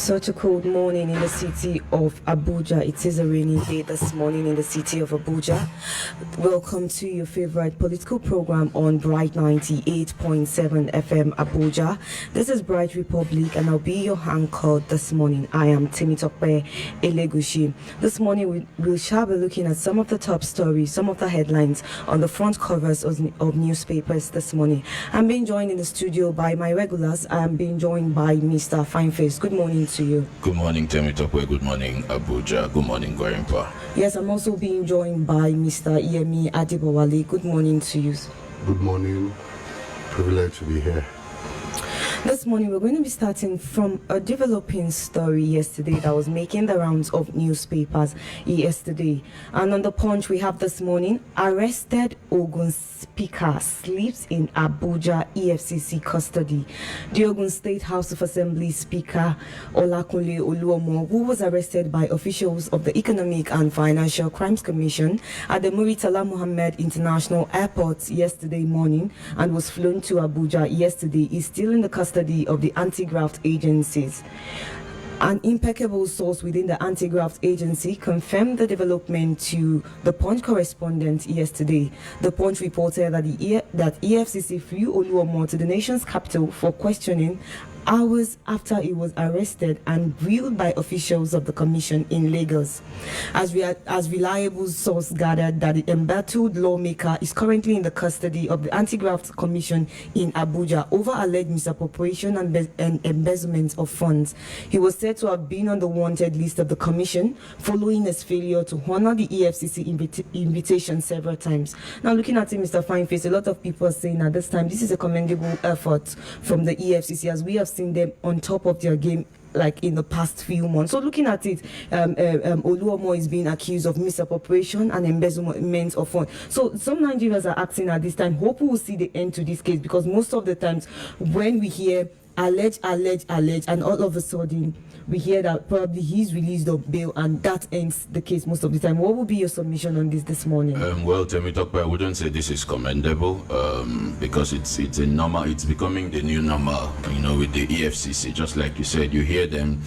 Such a cold morning in the city of Abuja. It is a rainy day this morning in the city of Abuja. Welcome to your favorite political program on Bright 98.7 FM Abuja. This is Bright Republic and I'll be your anchor this morning. I am Temitope Elegushi. This morning we shall be looking at some of the top stories, some of the headlines on the front covers of newspapers this morning. I'm being joined in the studio by my regulars. I'm being joined by Mr. Fineface. Good morning to you. Good morning, Temitope. Good morning, Abuja. Good morning, Gwarimpa. Yes, I'm also being joined by Mr. Yemi Adibawale. Good morning to you. Good morning. Privileged to be here. This morning, we're going to be starting from a developing story yesterday that was making the rounds of newspapers yesterday. And on the Punch, we have this morning, arrested Ogun Speaker sleeps in Abuja EFCC custody. The Ogun State House of Assembly Speaker Olakunle Oluomo, who was arrested by officials of the Economic and Financial Crimes Commission at the Muritala Mohammed International Airport yesterday morning and was flown to Abuja yesterday, is still in the custody of the anti-graft agencies. An impeccable source within the anti-graft agency confirmed the development to the Punch correspondent yesterday. The Punch reported that EFCC flew Oluomo to the nation's capital for questioning hours after he was arrested and grilled by officials of the commission in Lagos. As reliable source gathered that the embattled lawmaker is currently in the custody of the Anti-Graft Commission in Abuja over alleged misappropriation and embezzlement of funds. He was said to have been on the wanted list of the commission following his failure to honor the EFCC invitation several times. Now, looking at it, Mr. Fineface, a lot of people are saying at this time this is a commendable effort from the EFCC, as we have seen them on top of their game like in the past few months. So looking at it, Oluomo is being accused of misappropriation and embezzlement of funds. So some Nigerians are asking at this time, hope we will see the end to this case, because most of the times when we hear allege, and all of a sudden we hear that probably he's released on bail and that ends the case most of the time. What will be your submission on this morning? Well, Temitope, I wouldn't say this is commendable because it's a normal, it's becoming the new normal, with the EFCC. Just like you said, you hear them,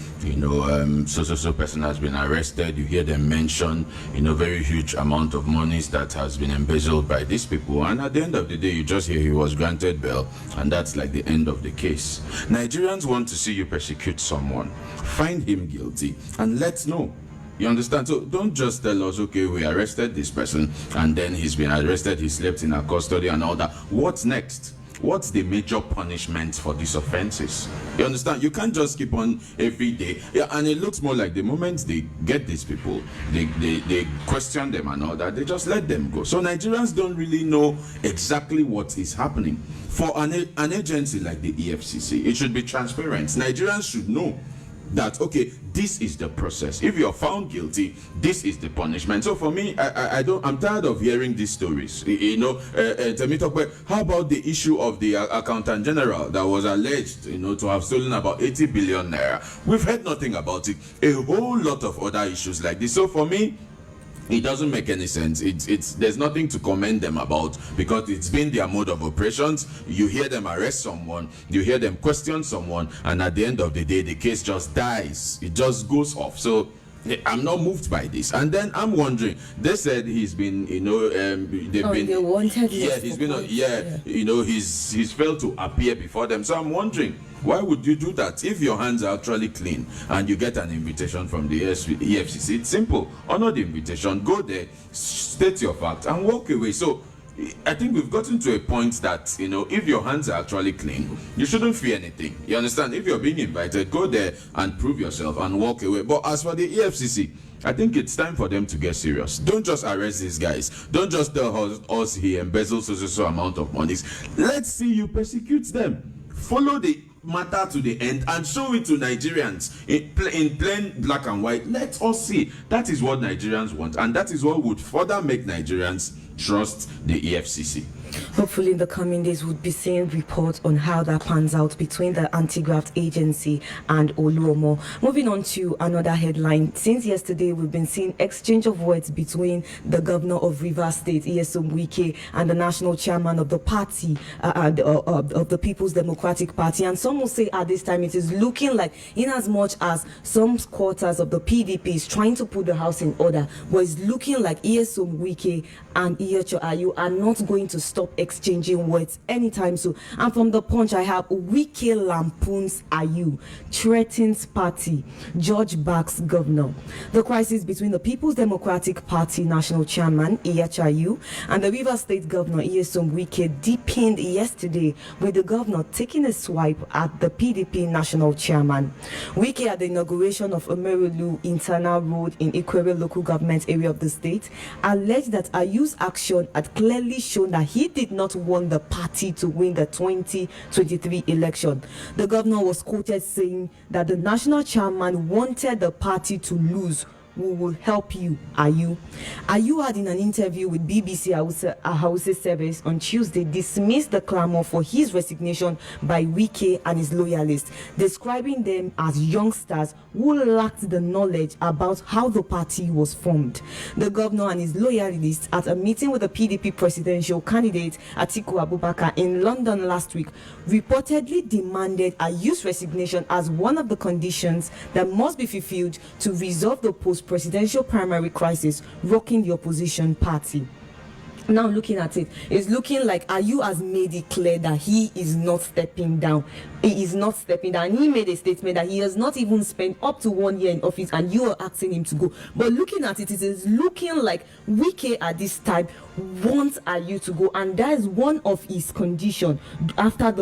so person has been arrested, you hear them mention, very huge amount of monies that has been embezzled by these people. And at the end of the day, you just hear he was granted bail and that's like the end of the case. Nigerians want to see you persecute someone, find him guilty, and let's know. You understand? So don't just tell us, okay, we arrested this person, and then he's been arrested, he slept in our custody and all that. What's next? What's the major punishment for these offenses? You understand? You can't just keep on every day. Yeah, and it looks more like the moment they get these people, they question them and all that, they just let them go. So Nigerians don't really know exactly what is happening. For an agency like the EFCC, it should be transparent. Nigerians should know that, okay, this is the process. If you're found guilty, this is the punishment. So for me, I'm tired of hearing these stories. Temitope, how about the issue of the accountant general that was alleged, to have stolen about 80 billion naira? We've heard nothing about it. A whole lot of other issues like this. So for me, it doesn't make any sense. There's nothing to commend them about because it's been their mode of operations. You hear them arrest someone, you hear them question someone, and at the end of the day, the case just dies. It just goes off. So I'm not moved by this. And then I'm wondering, they said he's been, they wanted. Yeah, he's been, he's failed to appear before them. So I'm wondering, why would you do that if your hands are actually clean and you get an invitation from the EFCC? It's simple. Honor the invitation, go there, state your fact, and walk away. So I think we've gotten to a point that, if your hands are actually clean, you shouldn't fear anything. You understand? If you're being invited, go there and prove yourself and walk away. But as for the EFCC, I think it's time for them to get serious. Don't just arrest these guys. Don't just tell us he embezzles so amount of monies. Let's see you persecute them. Follow the matter to the end and show it to Nigerians in plain black and white. Let us see. That is what Nigerians want, and that is what would further make Nigerians trust the EFCC. Hopefully, in the coming days, we'll be seeing reports on how that pans out between the anti-graft agency and Oluomo. Moving on to another headline. Since yesterday, we've been seeing exchange of words between the governor of Rivers State, Nyesom Wike, and the national chairman of the party, of the People's Democratic Party. And some will say at this time it is looking like, in as much as some quarters of the PDP is trying to put the house in order, but it's looking like Nyesom Wike and Ihecho Ayu are not going to stop exchanging words anytime soon. And from the Punch, I have Wike lampoons Ayu, threatens party, George backs governor. The crisis between the People's Democratic Party national chairman Ihecho Ayu and the Rivers State governor Nyesom Wike deepened yesterday, with the governor taking a swipe at the PDP national chairman. Wike, at the inauguration of Omerolu Internal Road in Ikwere local government area of the state, alleged that Ayu's action had clearly shown that he did not want the party to win the 2023 election. The governor was quoted saying that the national chairman wanted the party to lose. We will help you, Ayu. Ayu had, in an interview with BBC Hausa service on Tuesday, dismissed the clamor for his resignation by Wike and his loyalists, describing them as youngsters who lacked the knowledge about how the party was formed. The governor and his loyalists, at a meeting with the PDP presidential candidate Atiku Abubakar in London last week, reportedly demanded Ayu's resignation as one of the conditions that must be fulfilled to resolve the post-presidential primary crisis rocking the opposition party. Now looking at it, it's looking like Ayu has made it clear that he is not stepping down. He is not stepping down. And he made a statement that he has not even spent up to 1 year in office, and you are asking him to go. But looking at it, it is looking like Wike at this time wants Ayu to go, and that is one of his conditions after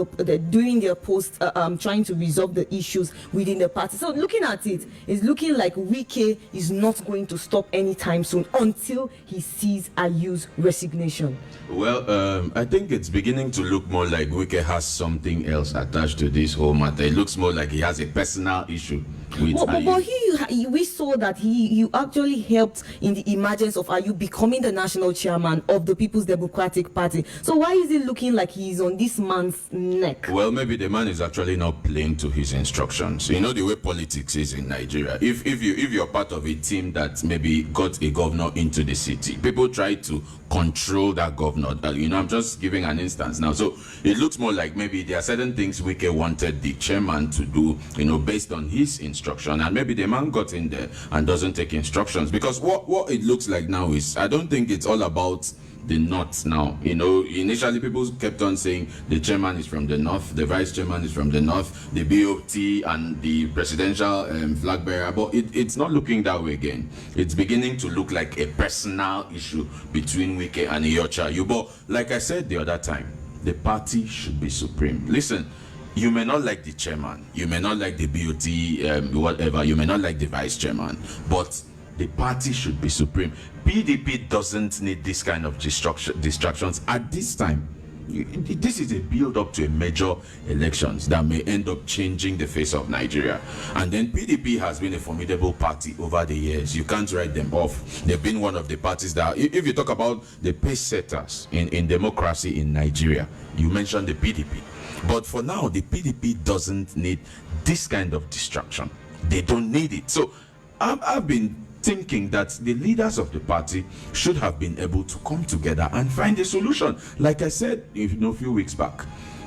doing their post trying to resolve the issues within the party. So looking at it, it's looking like Wike is not going to stop anytime soon until he sees Ayu's resignation. Well, I think it's beginning to look more like Wike has something else attached to this whole matter. It looks more like he has a personal issue with Ayu. But we saw that he actually helped in the emergence of Ayu becoming the national chairman of the People's Democratic Party. So why is it looking like he's on this man's neck? Well, maybe the man is actually not playing to his instructions. You know the way politics is in Nigeria. If you're part of a team that maybe got a governor into the city, people try to control that governor. I'm just giving an instance now. So it looks more like maybe there are certain things Wike wanted the chairman to do, based on his instruction, and maybe the man got in there and doesn't take instructions. Because what it looks like now is, I don't think it's all about the north now. Initially people kept on saying the chairman is from the north, the vice chairman is from the north, the BOT and the presidential flag bearer, but it's not looking that way again. It's beginning to look like a personal issue between Wike and Ihecho Ayu. But like I said the other time, the party should be supreme. Listen, you may not like the chairman, you may not like the BOT, whatever, you may not like the vice chairman, but the party should be supreme. PDP doesn't need this kind of distractions at this time. This is a build-up to a major elections that may end up changing the face of Nigeria. And then PDP has been a formidable party over the years. You can't write them off. They've been one of the parties that, if you talk about the pace setters in democracy in Nigeria, you mentioned the PDP. But for now, the PDP doesn't need this kind of distraction. They don't need it. So I've been thinking that the leaders of the party should have been able to come together and find a solution. Like I said a few weeks back,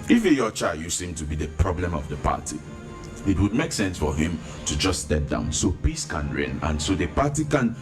if Ihecho Ayu seemed to be the problem of the party, it would make sense for him to just step down so peace can reign, and so the party can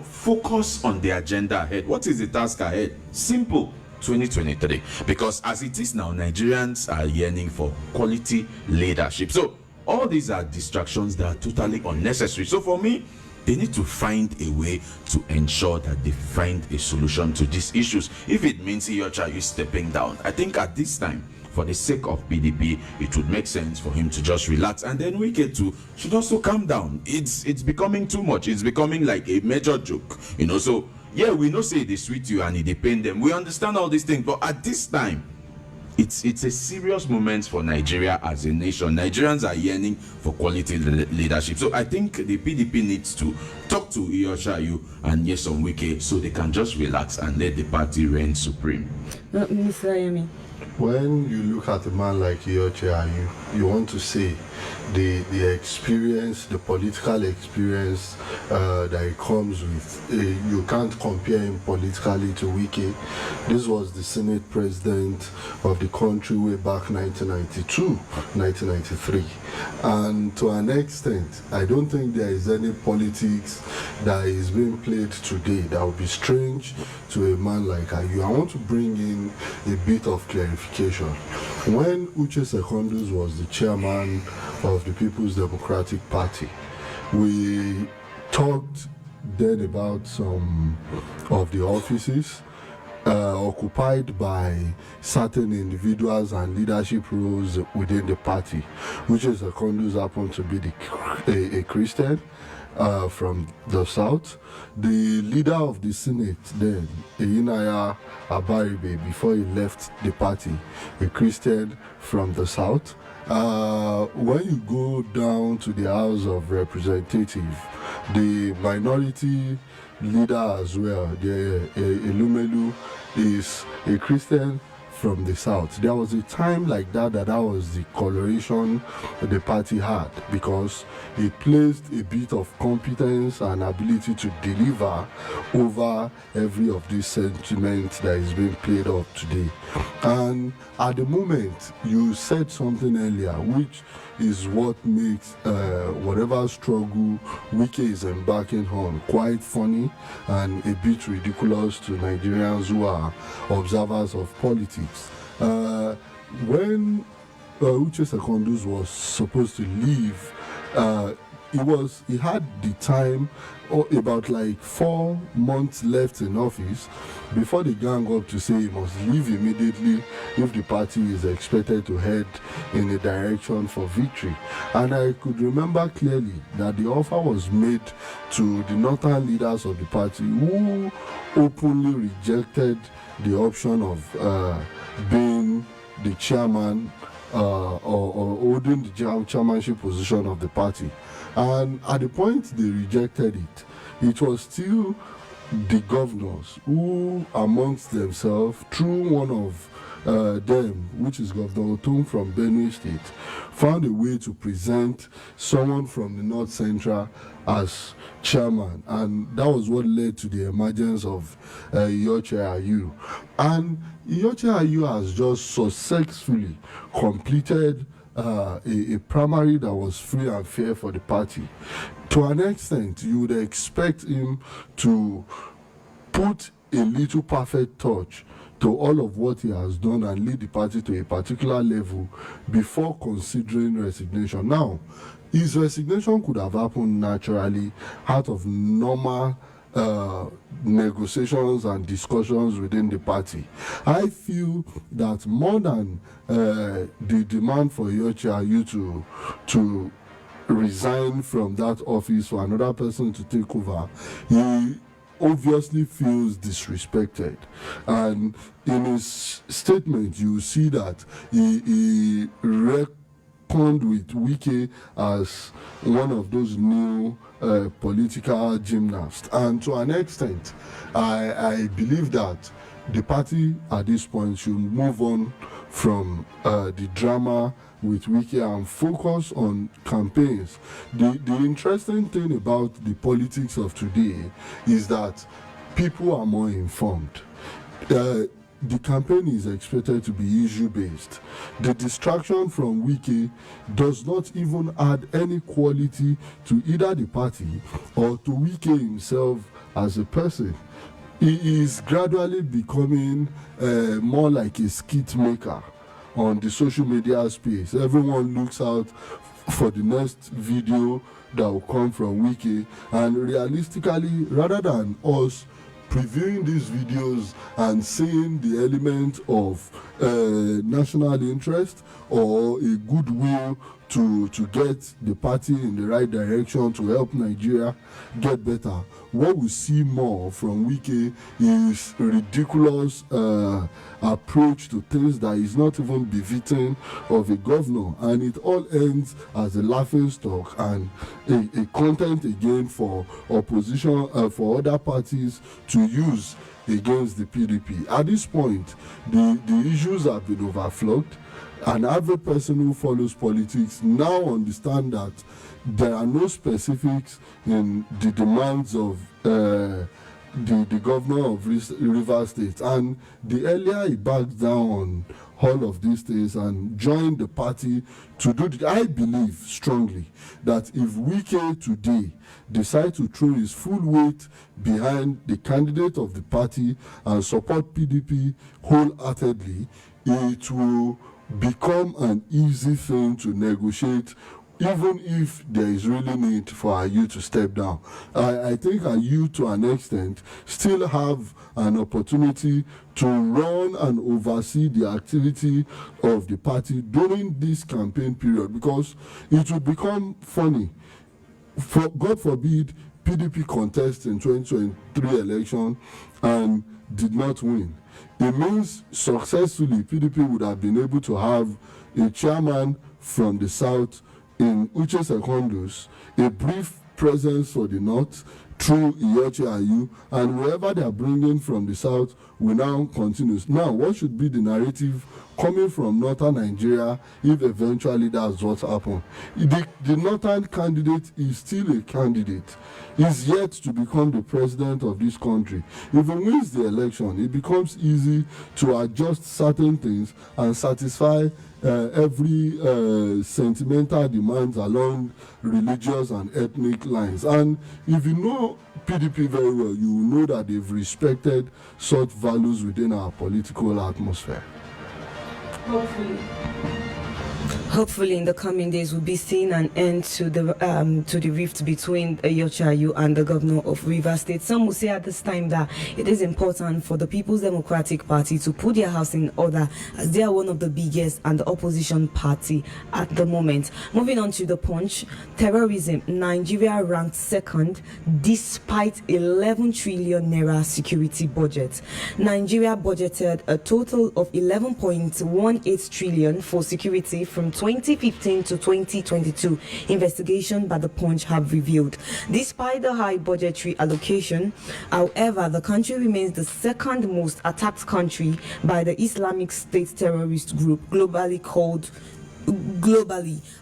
focus on the agenda ahead. What is the task ahead? Simple: 2023. Because as it is now, Nigerians are yearning for quality leadership. So all these are distractions that are totally unnecessary. So for me, they need to find a way to ensure that they find a solution to these issues. If it means Ihecho Ayu stepping down, I think at this time, for the sake of PDP, it would make sense for him to just relax, and then Wike too should also calm down. It's becoming too much. It's becoming like a major joke, So yeah, we know say they sweet you and they pain them. We understand all these things, but at this time, it's a serious moment for Nigeria as a nation. Nigerians are yearning for quality leadership. So I think the PDP needs to talk to Iyorchia Ayu and Nyesom Wike so they can just relax and let the party reign supreme. Mr. Ayemi. When you look at a man like Iyorchia Ayu, you want to say the experience, the political experience that he comes with. You can't compare him politically to Wike. This was the Senate president of the country way back 1992, 1993. And to an extent, I don't think there is any politics that is being played today that would be strange to a man like Ayu. I want to bring in a bit of clarification. When Uche Secondus was the chairman of the People's Democratic Party, we talked then about some of the offices occupied by certain individuals and leadership roles within the party. Uche Secondus happened to be a Christian from the south. The leader of the Senate then, Eyinaya Abaribe, before he left the party, a Christian from the south. When you go down to the House of Representatives, the minority leader as well, the Elumelu, is a Christian from the south. There was a time like that was the coloration the party had, because it placed a bit of competence and ability to deliver over every of these sentiments that is being played up today. And at the moment, you said something earlier, which is what makes whatever struggle Wike is embarking on quite funny and a bit ridiculous to Nigerians who are observers of politics. When Uche Secondus was supposed to leave, he had the time, about like 4 months left in office before they gang up to say he must leave immediately if the party is expected to head in a direction for victory. And I could remember clearly that the offer was made to the northern leaders of the party, who openly rejected the option of being the chairman or holding the chairmanship position of the party. And at the point they rejected it, it was still the governors who, amongst themselves, through one of them, which is Governor Otum from Benue State, found a way to present someone from the North Central as chairman, and that was what led to the emergence of Iyorchia Ayu. And Iyorchia Ayu has just successfully completed a primary that was free and fair for the party. To an extent, you would expect him to put a little perfect touch to all of what he has done and lead the party to a particular level before considering resignation. Now, his resignation could have happened naturally out of normal negotiations and discussions within the party. I feel that more than the demand for Iyorchia Ayu to resign from that office for another person to take over, he obviously feels disrespected. And in his statement, you see that he reckoned with Wike as one of those new political gymnasts. And to an extent, I believe that the party at this point should move on from the drama with Wike and focus on campaigns. The interesting thing about the politics of today is that people are more informed. The campaign is expected to be issue-based. The distraction from Wike does not even add any quality to either the party or to Wike himself as a person. He is gradually becoming more like a skit maker on the social media space. Everyone looks out for the next video that will come from Wike, and realistically, rather than us previewing these videos and seeing the element of national interest or a goodwill to get the party in the right direction, to help Nigeria get better. What we see more from Wike is ridiculous approach to things that is not even befitting of a governor, and it all ends as a laughing stock and a content again for opposition, for other parties to use against the PDP. At this point, the issues have been overflowed, and every person who follows politics now understand that there are no specifics in the demands of the governor of Rivers State, and the earlier he backs down on all of these things and joined the party to do it. I believe strongly that if Wike today decide to throw his full weight behind the candidate of the party and support PDP wholeheartedly, it will become an easy thing to negotiate, even if there is really need for Ayu to step down. I think Ayu, to an extent, still have an opportunity to run and oversee the activity of the party during this campaign period, because it will become funny. For God forbid, PDP contest in 2023 election and did not win. It means successfully PDP would have been able to have a chairman from the south in Uche Secondus, a brief presence for the north through Iyorchia Ayu, and whoever they are bringing from the south will now continue. Now, what should be the narrative coming from northern Nigeria if eventually that's what happened? The northern candidate is still a candidate. He's yet to become the president of this country. If he wins the election, it becomes easy to adjust certain things and satisfy every sentimental demands along religious and ethnic lines. And if you know PDP very well, you will know that they've respected such values within our political atmosphere. Hopefully, in the coming days, we'll be seeing an end to the rift between Iyorchia Ayu and the governor of Rivers State. Some will say at this time that it is important for the People's Democratic Party to put their house in order, as they are one of the biggest and the opposition party at the moment. Moving on to the Punch, terrorism. Nigeria ranked second despite 11 trillion naira security budget. Nigeria budgeted a total of 11.18 trillion for security from 2015 to 2022, investigation by the Punch have revealed. Despite the high budgetary allocation, however, the country remains the second most attacked country by the Islamic State terrorist group, globally,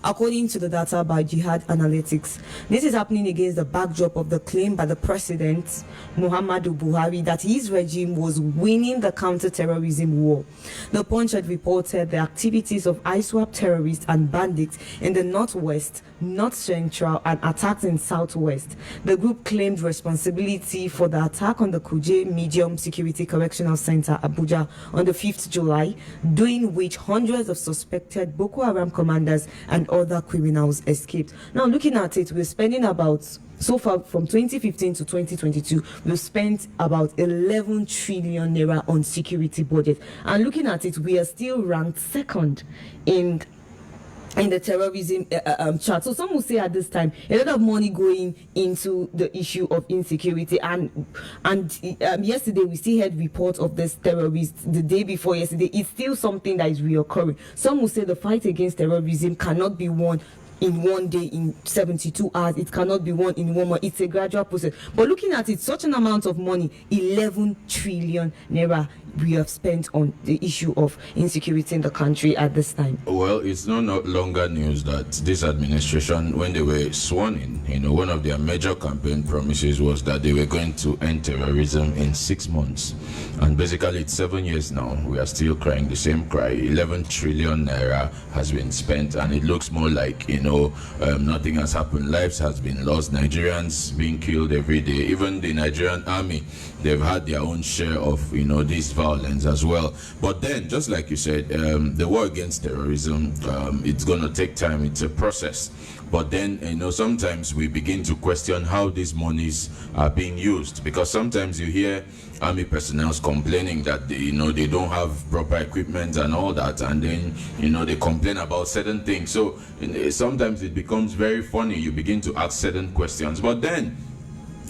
according to the data by Jihad Analytics. This is happening against the backdrop of the claim by the President Muhammadu Buhari that his regime was winning the counter-terrorism war. The Punch had reported the activities of ISWAP terrorists and bandits in the northwest, north central, and attacks in southwest. The group claimed responsibility for the attack on the Kuje Medium Security Correctional Center, Abuja, on the 5th July, during which hundreds of suspected Boko Haram commanders and other criminals escaped. Now, looking at it, we're spending about, so far from 2015 to 2022, we've spent about 11 trillion naira on security budget. And looking at it, we are still ranked second in the terrorism chart. So some will say at this time a lot of money going into the issue of insecurity, and yesterday we still had reports of this terrorist. The day before yesterday, it's still something that is reoccurring. Some will say the fight against terrorism cannot be won in one day, in 72 hours. It cannot be won in 1 month. It's a gradual process. But looking at it, such an amount of money, 11 trillion naira, we have spent on the issue of insecurity in the country at this time. Well, it's no longer news that this administration, when they were sworn in, one of their major campaign promises was that they were going to end terrorism in 6 months. And basically, it's 7 years now. We are still crying the same cry. 11 trillion naira has been spent, and it looks more like, nothing has happened. Lives has been lost. Nigerians being killed every day. Even the Nigerian army, they've had their own share of, these violence as well. But then, just like you said, the war against terrorism, it's going to take time. It's a process. But then, sometimes we begin to question how these monies are being used, because sometimes you hear army personnel complaining that they don't have proper equipment and all that, and then they complain about certain things. So sometimes it becomes very funny. You begin to ask certain questions, but then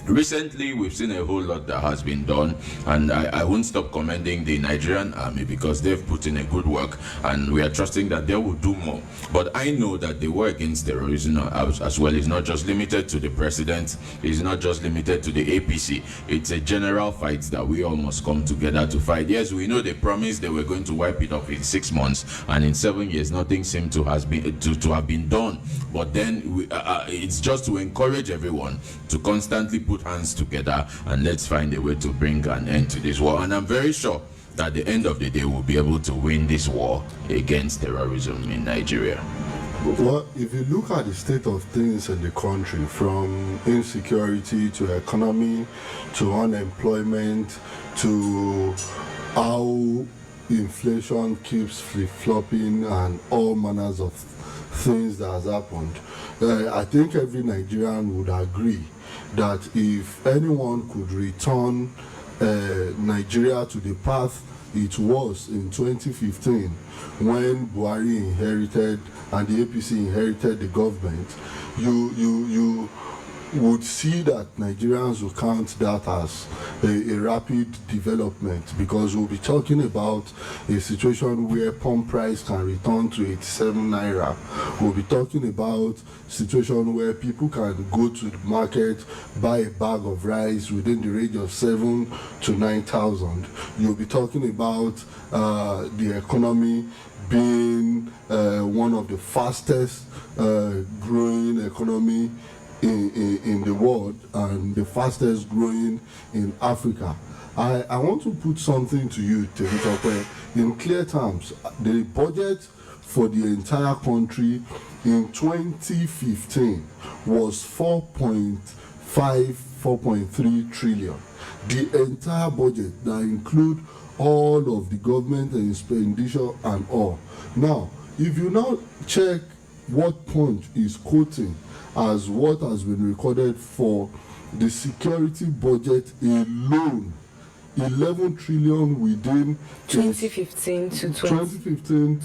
recently we've seen a whole lot that has been done, and I won't stop commending the Nigerian army, because they've put in a good work, and we are trusting that they will do more. But I know that the war against terrorism as well is not just limited to the president, it's not just limited to the APC. It's a general fight that we all must come together to fight. Yes, we know they promised they were going to wipe it off in 6 months, and in 7 years nothing seemed to have been done. But then it's just to encourage everyone to constantly put hands together, and let's find a way to bring an end to this war. And I'm very sure that at the end of the day we'll be able to win this war against terrorism in Nigeria. Well, if you look at the state of things in the country, from insecurity to economy to unemployment to how inflation keeps flip-flopping and all manners of things that has happened, I think every Nigerian would agree that if anyone could return Nigeria to the path it was in 2015, when Buhari inherited and the APC inherited the government, you would see that Nigerians will count that as a rapid development, because we'll be talking about a situation where pump price can return to 87 naira. We'll be talking about a situation where people can go to the market, buy a bag of rice within the range of 7 to 9,000. You'll be talking about the economy being one of the fastest growing economy in the world, and the fastest growing in Africa. I want to put something to you, Temitope. In clear terms, the budget for the entire country in 2015 was 4.3 trillion. The entire budget that include all of the government expenditure and all. Now, if you now check what Punch is quoting as what has been recorded for the security budget alone, 11 trillion within 2015 to 2022.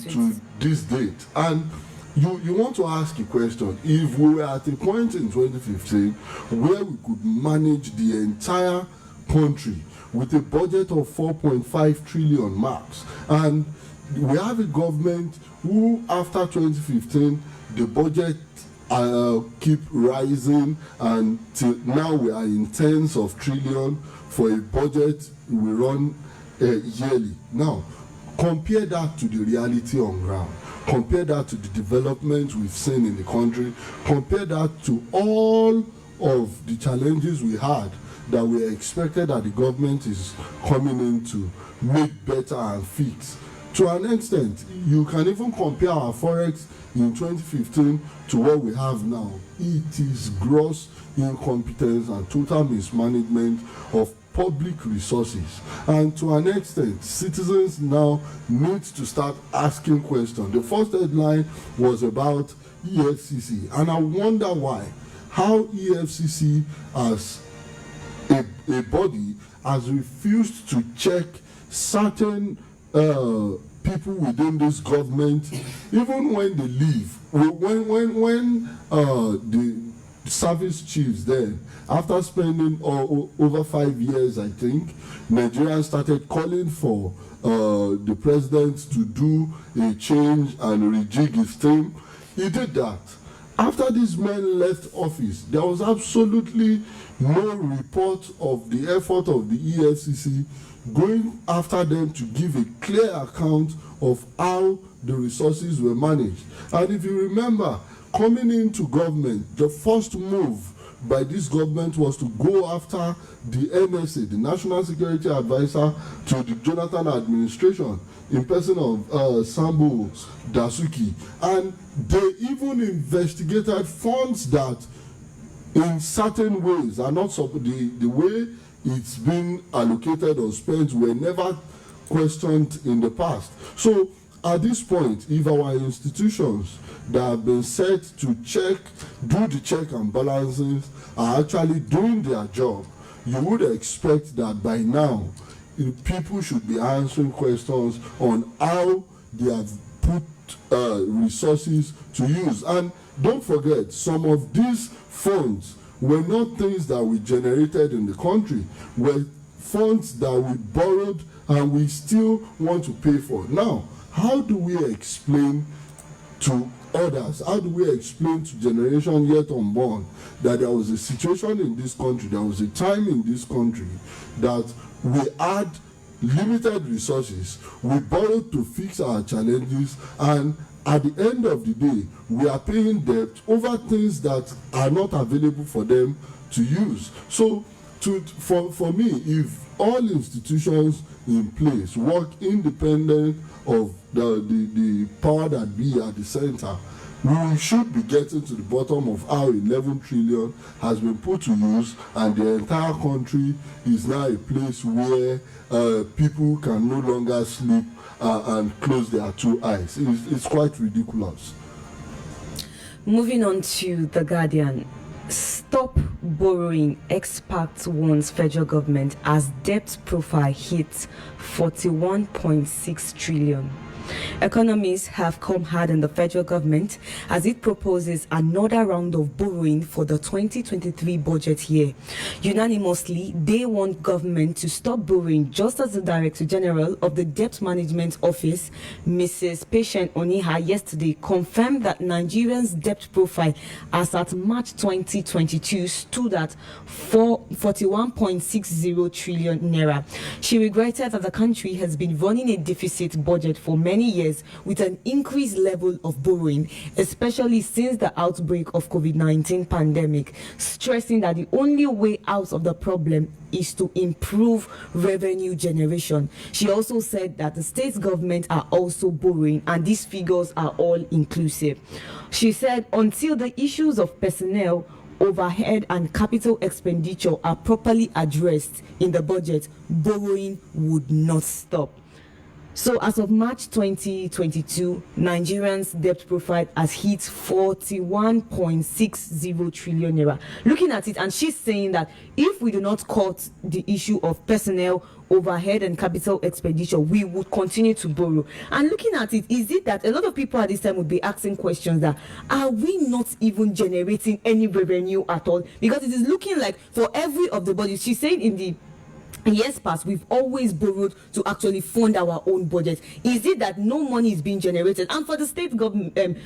to this date. And you want to ask a question: if we were at a point in 2015 where we could manage the entire country with a budget of 4.5 trillion max, and we have a government who after 2015 the budget keep rising, and till now we are in tens of trillion for a budget we run yearly. Now compare that to the reality on ground, compare that to the development we've seen in the country, compare that to all of the challenges we had that we expected that the government is coming in to make better and fix. To an extent, you can even compare our forex in 2015 to what we have now. It is gross incompetence and total mismanagement of public resources. And to an extent, citizens now need to start asking questions. The first headline was about EFCC, and I wonder why. How EFCC as a body has refused to check certain people within this government, even when they leave. When the service chiefs there, after spending over 5 years, I think, Nigerians started calling for the president to do a change and rejig his team. He did that. After these men left office, there was absolutely no report of the effort of the EFCC going after them to give a clear account of how the resources were managed. And if you remember, coming into government, the first move by this government was to go after the NSA, the National Security Advisor to the Jonathan administration, in person of Sambo Dasuki. And they even investigated funds that in certain ways are not the way it's been allocated or spent were never questioned in the past. So at this point, if our institutions that have been set to do the check and balances are actually doing their job, you would expect that by now people should be answering questions on how they have put resources to use. And don't forget, some of these funds were not things that we generated in the country, were funds that we borrowed and we still want to pay for. Now, how do we explain to others, how do we explain to generation yet unborn that there was a situation in this country, there was a time in this country that we had limited resources, we borrowed to fix our challenges, and at the end of the day, we are paying debt over things that are not available for them to use. So, for me, if all institutions in place work independent of the power that be at the center, we should be getting to the bottom of how 11 trillion has been put to use, and the entire country is now a place where people can no longer sleep and close their two eyes. It's quite ridiculous. Moving on to The Guardian. Stop borrowing, experts warns federal government as debt profile hits 41.6 trillion. Economists have come hard on the federal government as it proposes another round of borrowing for the 2023 budget year. Unanimously, they want government to stop borrowing, just as the Director General of the Debt Management Office, Mrs. Patient Oniha, yesterday confirmed that Nigerians' debt profile as at March 2022 stood at 41.60 trillion naira. She regretted that the country has been running a deficit budget for many years with an increased level of borrowing, especially since the outbreak of COVID-19 pandemic, stressing that the only way out of the problem is to improve revenue generation. She also said that the state government are also borrowing, and these figures are all inclusive. She said until the issues of personnel, overhead and capital expenditure are properly addressed in the budget, borrowing would not stop. So as of March 2022, Nigerians' debt profile has hit 41.60 trillion naira. Looking at it, and she's saying that if we do not cut the issue of personnel, overhead and capital expenditure, we would continue to borrow. And looking at it, is it that a lot of people at this time would be asking questions that, are we not even generating any revenue at all? Because it is looking like for every of the bodies, she's saying in the years past, we've always borrowed to actually fund our own budget. Is it that no money is being generated? And for the state government, they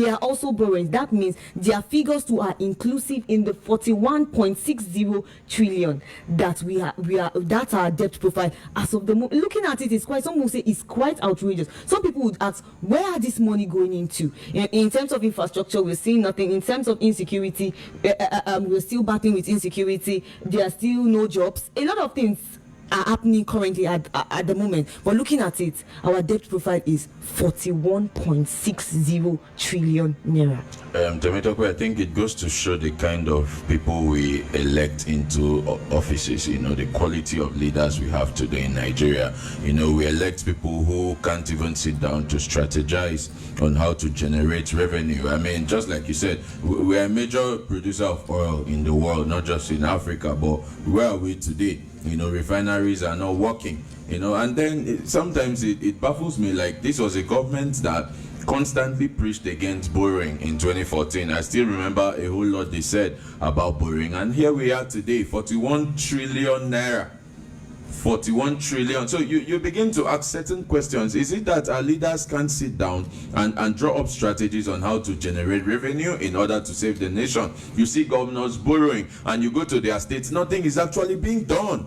are also borrowing. That means their figures too are inclusive in the 41.60 trillion that we are that's our debt profile as of the moment. Looking at it, is quite, some will say it's quite outrageous. Some people would ask, where are this money going into? In terms of infrastructure, we're seeing nothing. In terms of insecurity, we're still battling with insecurity. There are still no jobs. A lot of things are happening currently at the moment, but looking at it, our debt profile is 41.60 trillion naira. Temitope, I think it goes to show the kind of people we elect into offices, the quality of leaders we have today in Nigeria. We elect people who can't even sit down to strategize on how to generate revenue. I mean, just like you said, we're a major producer of oil in the world, not just in Africa, but where are we today? Refineries are not working, and then sometimes it baffles me, like this was a government that constantly preached against borrowing in 2014. I still remember a whole lot they said about borrowing, and here we are today, 41 trillion naira. 41 trillion. So you begin to ask certain questions. Is it that our leaders can't sit down and draw up strategies on how to generate revenue in order to save the nation? You see governors borrowing, and you go to their states, nothing is actually being done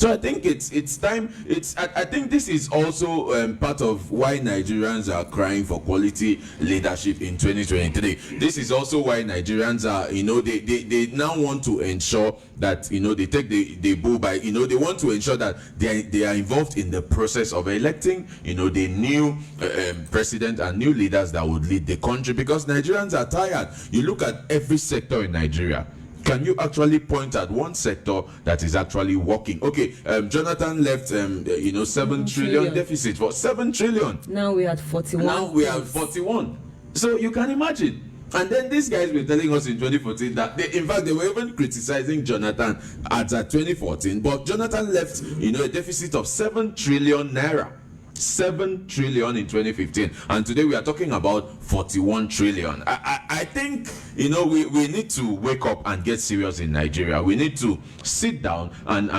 So I think it's time. I think this is also part of why Nigerians are crying for quality leadership in 2023. This is also why Nigerians are, they now want to ensure that they take the bull by, they want to ensure that they are involved in the process of electing the new president and new leaders that would lead the country, because Nigerians are tired. You look at every sector in Nigeria. Can you actually point at one sector that is actually working? Okay, Jonathan left 7 trillion deficit for 7 trillion. Now we are at 41. Now we are 41. So you can imagine. And then these guys were telling us in 2014 that in fact they were even criticizing Jonathan at 2014, but Jonathan left a deficit of 7 trillion naira. 7 trillion in 2015, and today we are talking about 41 trillion. I think we need to wake up and get serious in Nigeria. We need to sit down and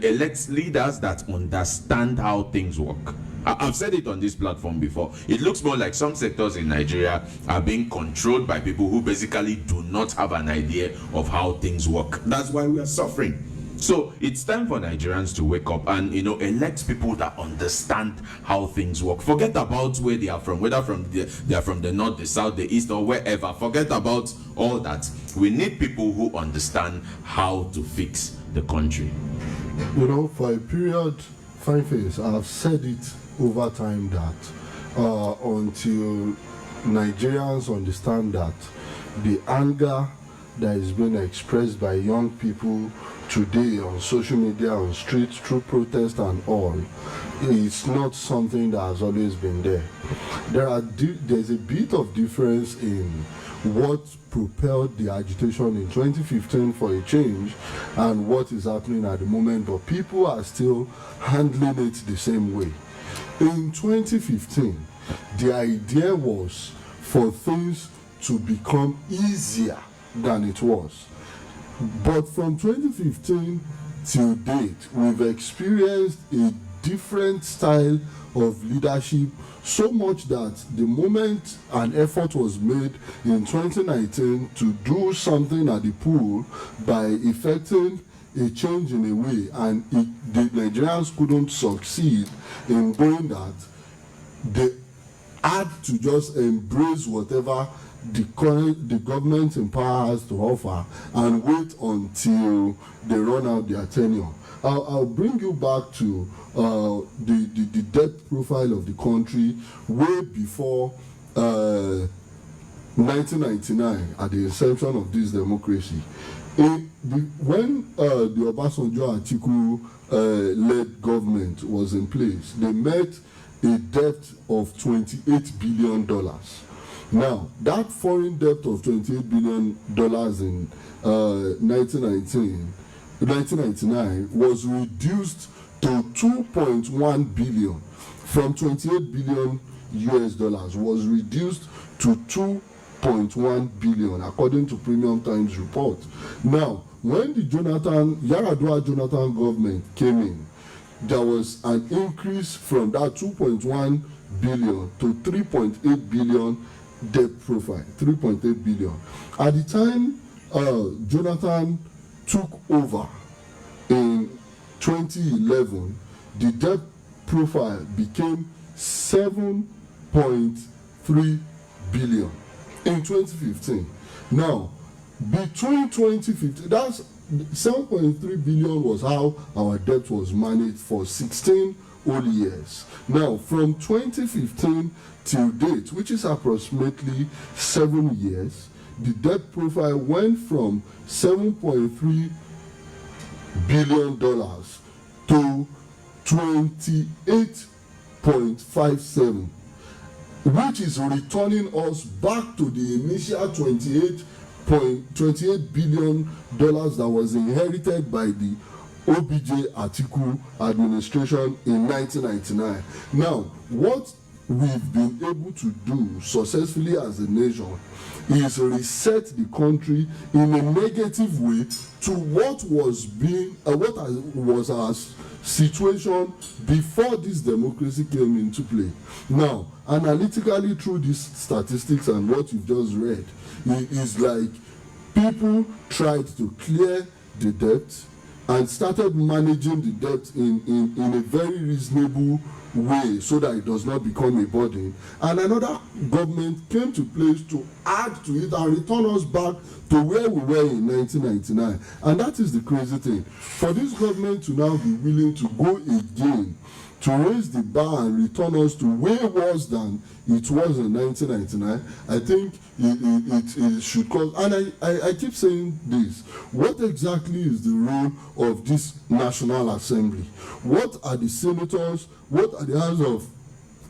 elect leaders that understand how things work. I've said it on this platform before. It looks more like some sectors in Nigeria are being controlled by people who basically do not have an idea of how things work. That's why we are suffering. So it's time for Nigerians to wake up and elect people that understand how things work. Forget about where they are from, whether they are from the north, the south, the east, or wherever. Forget about all that. We need people who understand how to fix the country. For a period, Fine Face, I've said it over time that until Nigerians understand that the anger that is being expressed by young people today on social media, on streets, through protest and all, it's not something that has always been there. There's a bit of difference in what propelled the agitation in 2015 for a change and what is happening at the moment, but people are still handling it the same way. In 2015, the idea was for things to become easier than it was. But from 2015 till date, we've experienced a different style of leadership, so much that the moment an effort was made in 2019 to do something at the pool by effecting a change in a way, and the Nigerians couldn't succeed in doing that, they had to just embrace whatever the government in power has to offer and wait until they run out their tenure. I'll bring you back to the debt profile of the country way before 1999, at the inception of this democracy. When the Obasanjo-Atiku led government was in place, they met a debt of $28 billion. Now, that foreign debt of $28 billion in 1999 was reduced to 2.1 billion from 28 billion US dollars, was reduced to 2.1 billion according to Premium Times report. Now, when the Yar'Adua Jonathan government came in, there was an increase from that 2.1 billion to 3.8 billion debt profile, 3.8 billion. At the time Jonathan took over in 2011, the debt profile became 7.3 billion in 2015. Now, between 2015, that's 7.3 billion was how our debt was managed for 16 whole years. Now, from 2015 till date, which is approximately 7 years, the debt profile went from $7.3 billion to 28.57, which is returning us back to the initial $28 billion that was inherited by the OBJ-Atiku administration in 1999. Now, what we've been able to do successfully as a nation is reset the country in a negative way to what was our situation before this democracy came into play. Now, analytically, through these statistics and what you've just read, it is like people tried to clear the debt, and started managing the debt in a very reasonable way so that it does not become a burden, and another government came to place to add to it and return us back to where we were in 1999. And that is the crazy thing. For this government to now be willing to go again to raise the bar and return us to way worse than it was in 1999, I think it should cause, and I keep saying this, what exactly is the role of this National Assembly? What are the senators, what are the House of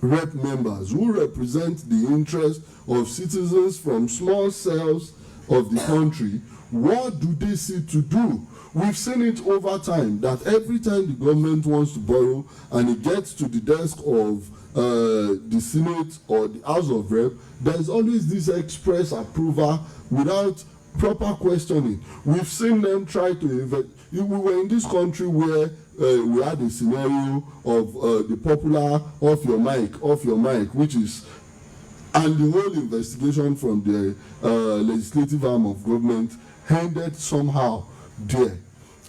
Rep members who represent the interests of citizens from small cells of the country? What do they see to do? We've seen it over time that every time the government wants to borrow and it gets to the desk of the Senate or the House of Rep, there's always this express approval without proper questioning. We've seen them try to invent. We were in this country where we had a scenario of the popular off your mic, which is, and the whole investigation from the legislative arm of government ended somehow there.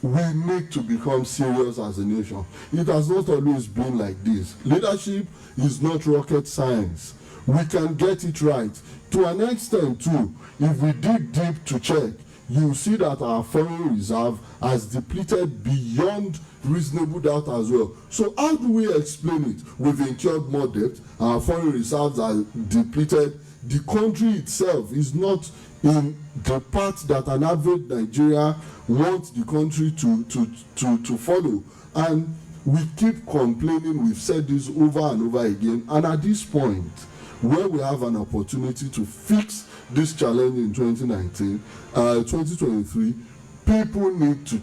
We need to become serious as a nation. It has not always been like this. Leadership is not rocket science. We can get it right. To an extent too, if we dig deep to check, you see that our foreign reserve has depleted beyond reasonable doubt as well. So how do we explain it? We've incurred more debt, our foreign reserves are depleted, the country itself is not in the path that an average Nigeria wants the country to follow. And we keep complaining, we've said this over and over again, and at this point, where we have an opportunity to fix this challenge in 2023, people need to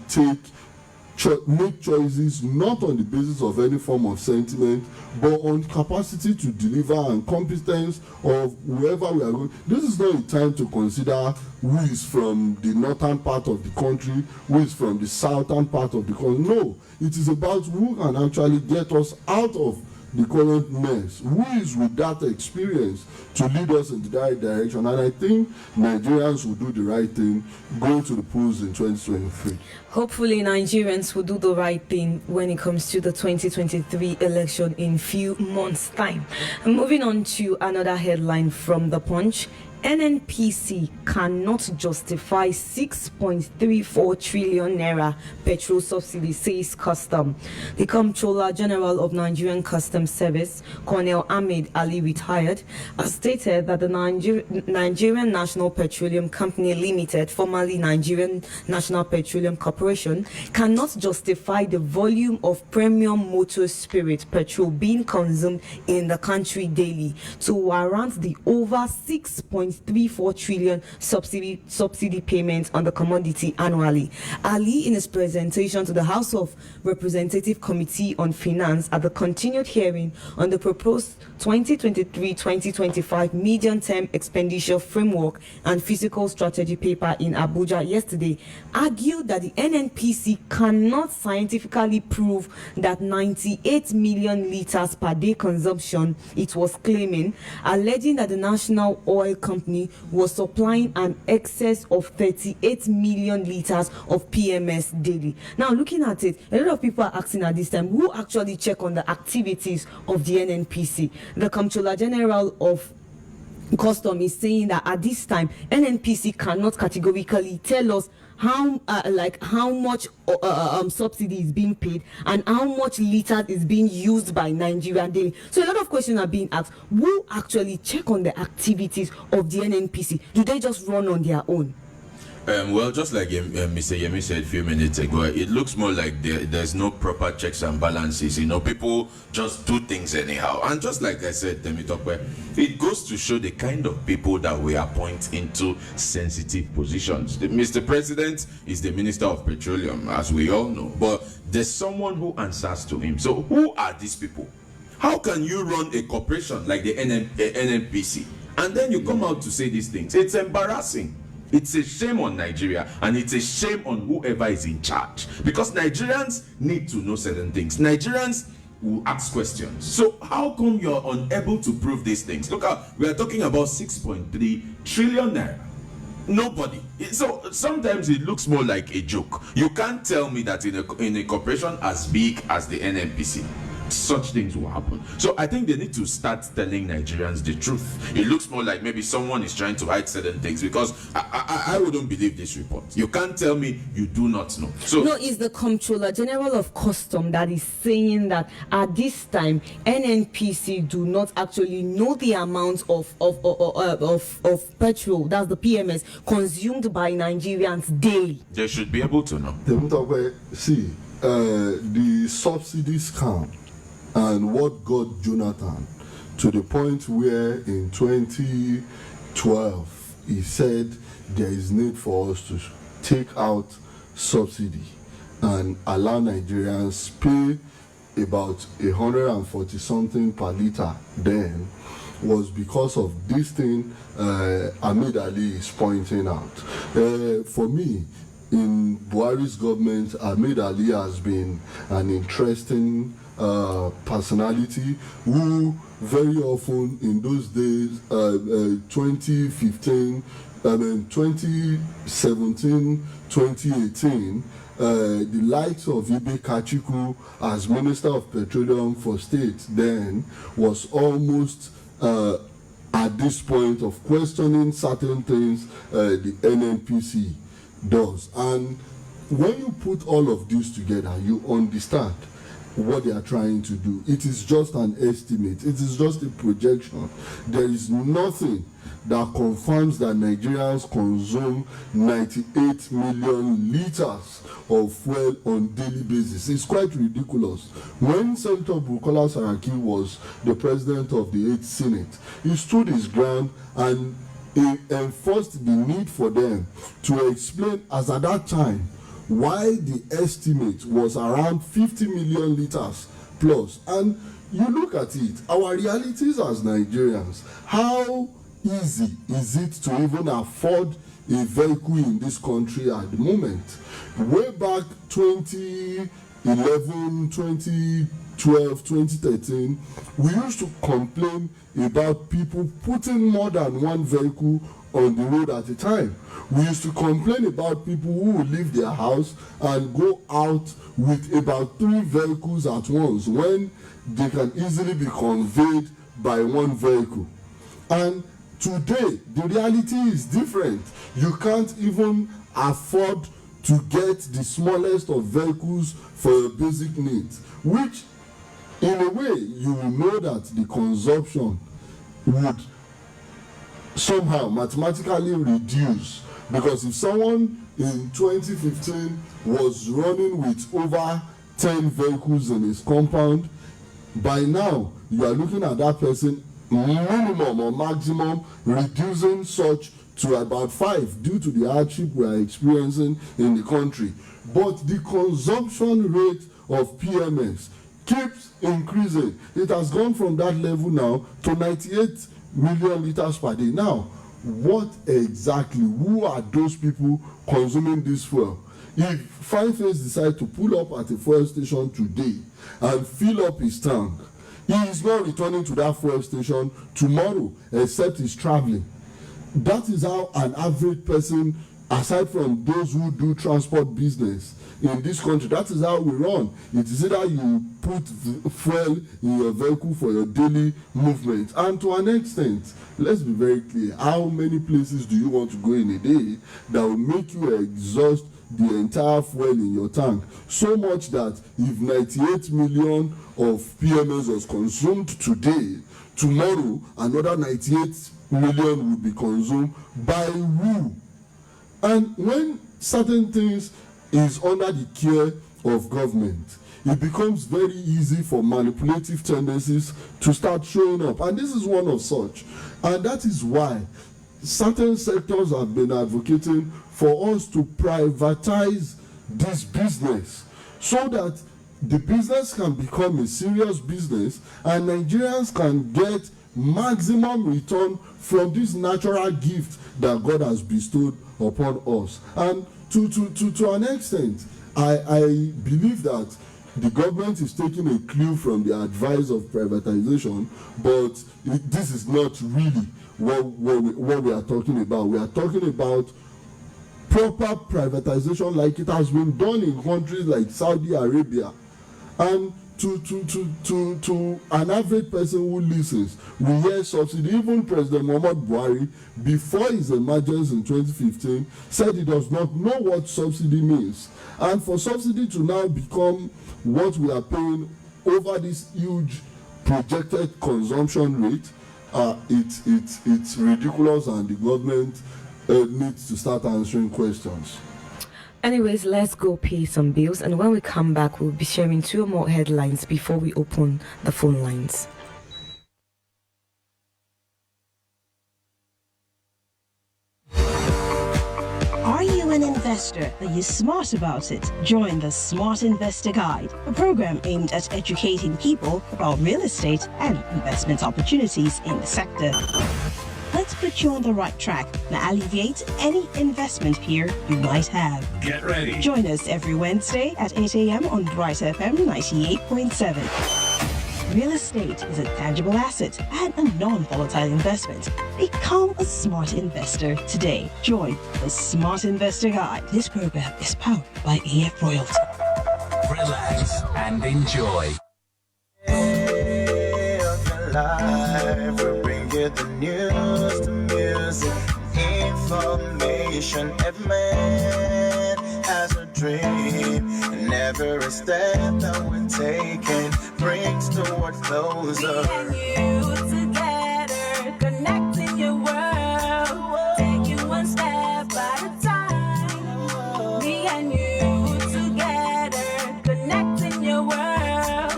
make choices not on the basis of any form of sentiment, but on capacity to deliver and competence of whoever we are going. This is not a time to consider who is from the northern part of the country, who is from the southern part of the country. No, it is about who can actually get us out of the current mess, who is with that experience to lead us in the right direction. And I think Nigerians will do the right thing going to the polls in 2023. Hopefully Nigerians will do the right thing when it comes to the 2023 election in few months' time. Moving on to another headline from The Punch. NNPC cannot justify 6.34 trillion naira petrol subsidy, says Custom. The Comptroller General of Nigerian Customs Service, Colonel Ahmed Ali, retired, has stated that the Nigerian National Petroleum Company Limited, formerly Nigerian National Petroleum Corporation, cannot justify the volume of premium motor spirit petrol being consumed in the country daily to warrant the over 6.34 trillion subsidy payments on the commodity annually. Ali, in his presentation to the House of Representative Committee on Finance at the continued hearing on the proposed 2023-2025 medium-term expenditure framework and fiscal strategy paper in Abuja yesterday, argued that the NNPC cannot scientifically prove that 98 million liters per day consumption it was claiming, alleging that the National Oil Company was supplying an excess of 38 million liters of PMS daily. Now, looking at it, a lot of people are asking at this time, who actually check on the activities of the NNPC? The Comptroller General of Custom is saying that at this time, NNPC cannot categorically tell us how much subsidy is being paid and how much liters is being used by Nigerian daily. So a lot of questions are being asked. Who actually check on the activities of the NNPC? Do they just run on their own? Well, just like Mr. Yemi said a few minutes ago, it looks more like there's no proper checks and balances. You know, people just do things anyhow. And just like I said, Temitope, it goes to show the kind of people that we appoint into sensitive positions. Mr. President is the Minister of Petroleum, as we all know, but there's someone who answers to him. So who are these people? How can you run a corporation like the NNPC and then you come out to say these things? It's embarrassing. It's a shame on Nigeria, and it's a shame on whoever is in charge, because Nigerians need to know certain things. Nigerians will ask questions. So how come you're unable to prove these things? Look, we are talking about 6.3 trillion naira. Nobody. So sometimes it looks more like a joke. You can't tell me that in a corporation as big as the NNPC, such things will happen. So I think they need to start telling Nigerians the truth. It looks more like maybe someone is trying to hide certain things, because I wouldn't believe this report. You can't tell me you do not know. So no, it's the Comptroller General of Custom that is saying that at this time NNPC do not actually know the amount of petrol, that's the PMS, consumed by Nigerians daily. they should be able to know. See, the subsidy scam and what got Jonathan to the point where in 2012 he said there is need for us to take out subsidy and allow Nigerians pay about 140 something per liter then, was because of this thing Ahmed Ali is pointing out. For me, in Buhari's government, Ahmed Ali has been an interesting personality who very often in those days, 2015, 2017, 2018, the likes of Ibe Kachiku as Minister of Petroleum for State then was almost at this point of questioning certain things the NNPC does. And when you put all of this together, you understand what they are trying to do. It is just an estimate. It is just a projection. There is nothing that confirms that Nigerians consume 98 million liters of fuel on daily basis. It's quite ridiculous. When Senator Bukola Saraki was the president of the 8th Senate, he stood his ground and he enforced the need for them to explain, as at that time, why the estimate was around 50 million liters plus. And you look at it, our realities as Nigerians, how easy is it to even afford a vehicle in this country at the moment? Way back 2011, 2012, 2013, we used to complain about people putting more than one vehicle on the road at a time. We used to complain about people who would leave their house and go out with about 3 vehicles at once when they can easily be conveyed by one vehicle. And today, the reality is different. You can't even afford to get the smallest of vehicles for your basic needs, which in a way you will know that the consumption would somehow mathematically reduce, because if someone in 2015 was running with over 10 vehicles in his compound, by now you are looking at that person minimum or maximum reducing such to about 5 due to the hardship we are experiencing in the country. But the consumption rate of PMS keeps increasing. It has gone from that level now to 98 million liters per day. Now, what exactly, who are those people consuming this fuel? If Fineface decides to pull up at a fuel station today and fill up his tank, he is not returning to that fuel station tomorrow, except he's traveling. That is how an average person, aside from those who do transport business in this country, that is how we run. It is either you put fuel in your vehicle for your daily movement. And to an extent, let's be very clear, how many places do you want to go in a day that will make you exhaust the entire fuel in your tank? So much that if 98 million of PMS was consumed today, tomorrow another 98 million will be consumed by who? And when certain things is under the care of government, it becomes very easy for manipulative tendencies to start showing up. And this is one of such. And that is why certain sectors have been advocating for us to privatize this business so that the business can become a serious business and Nigerians can get maximum return from this natural gift that God has bestowed upon us. And to an extent, I believe that the government is taking a clue from the advice of privatization, but this is not really what we are talking about. We are talking about proper privatization like it has been done in countries like Saudi Arabia. And to an average person who listens, we hear subsidy. Even President Muhammad Buhari, before his emergence in 2015, said he does not know what subsidy means. And for subsidy to now become what we are paying over this huge projected consumption rate, it's ridiculous, and the government needs to start answering questions. Anyways, let's go pay some bills, and when we come back, we'll be sharing 2 more headlines before we open the phone lines. Are you an investor? Are you smart about it? Join the Smart Investor Guide, a program aimed at educating people about real estate and investment opportunities in the sector. Let's put you on the right track and alleviate any investment fear you might have. Get ready. Join us every Wednesday at 8 a.m. on Bright FM 98.7. Real estate is a tangible asset and a non-volatile investment. Become a smart investor today. Join the Smart Investor Guide. This program is powered by AF Royalty. Relax and enjoy. The news, the music, information. Every man has a dream, and every step that we're taking brings towards closer. Me and you together, connecting your world, taking one step at a time. Me and you together, connecting your world,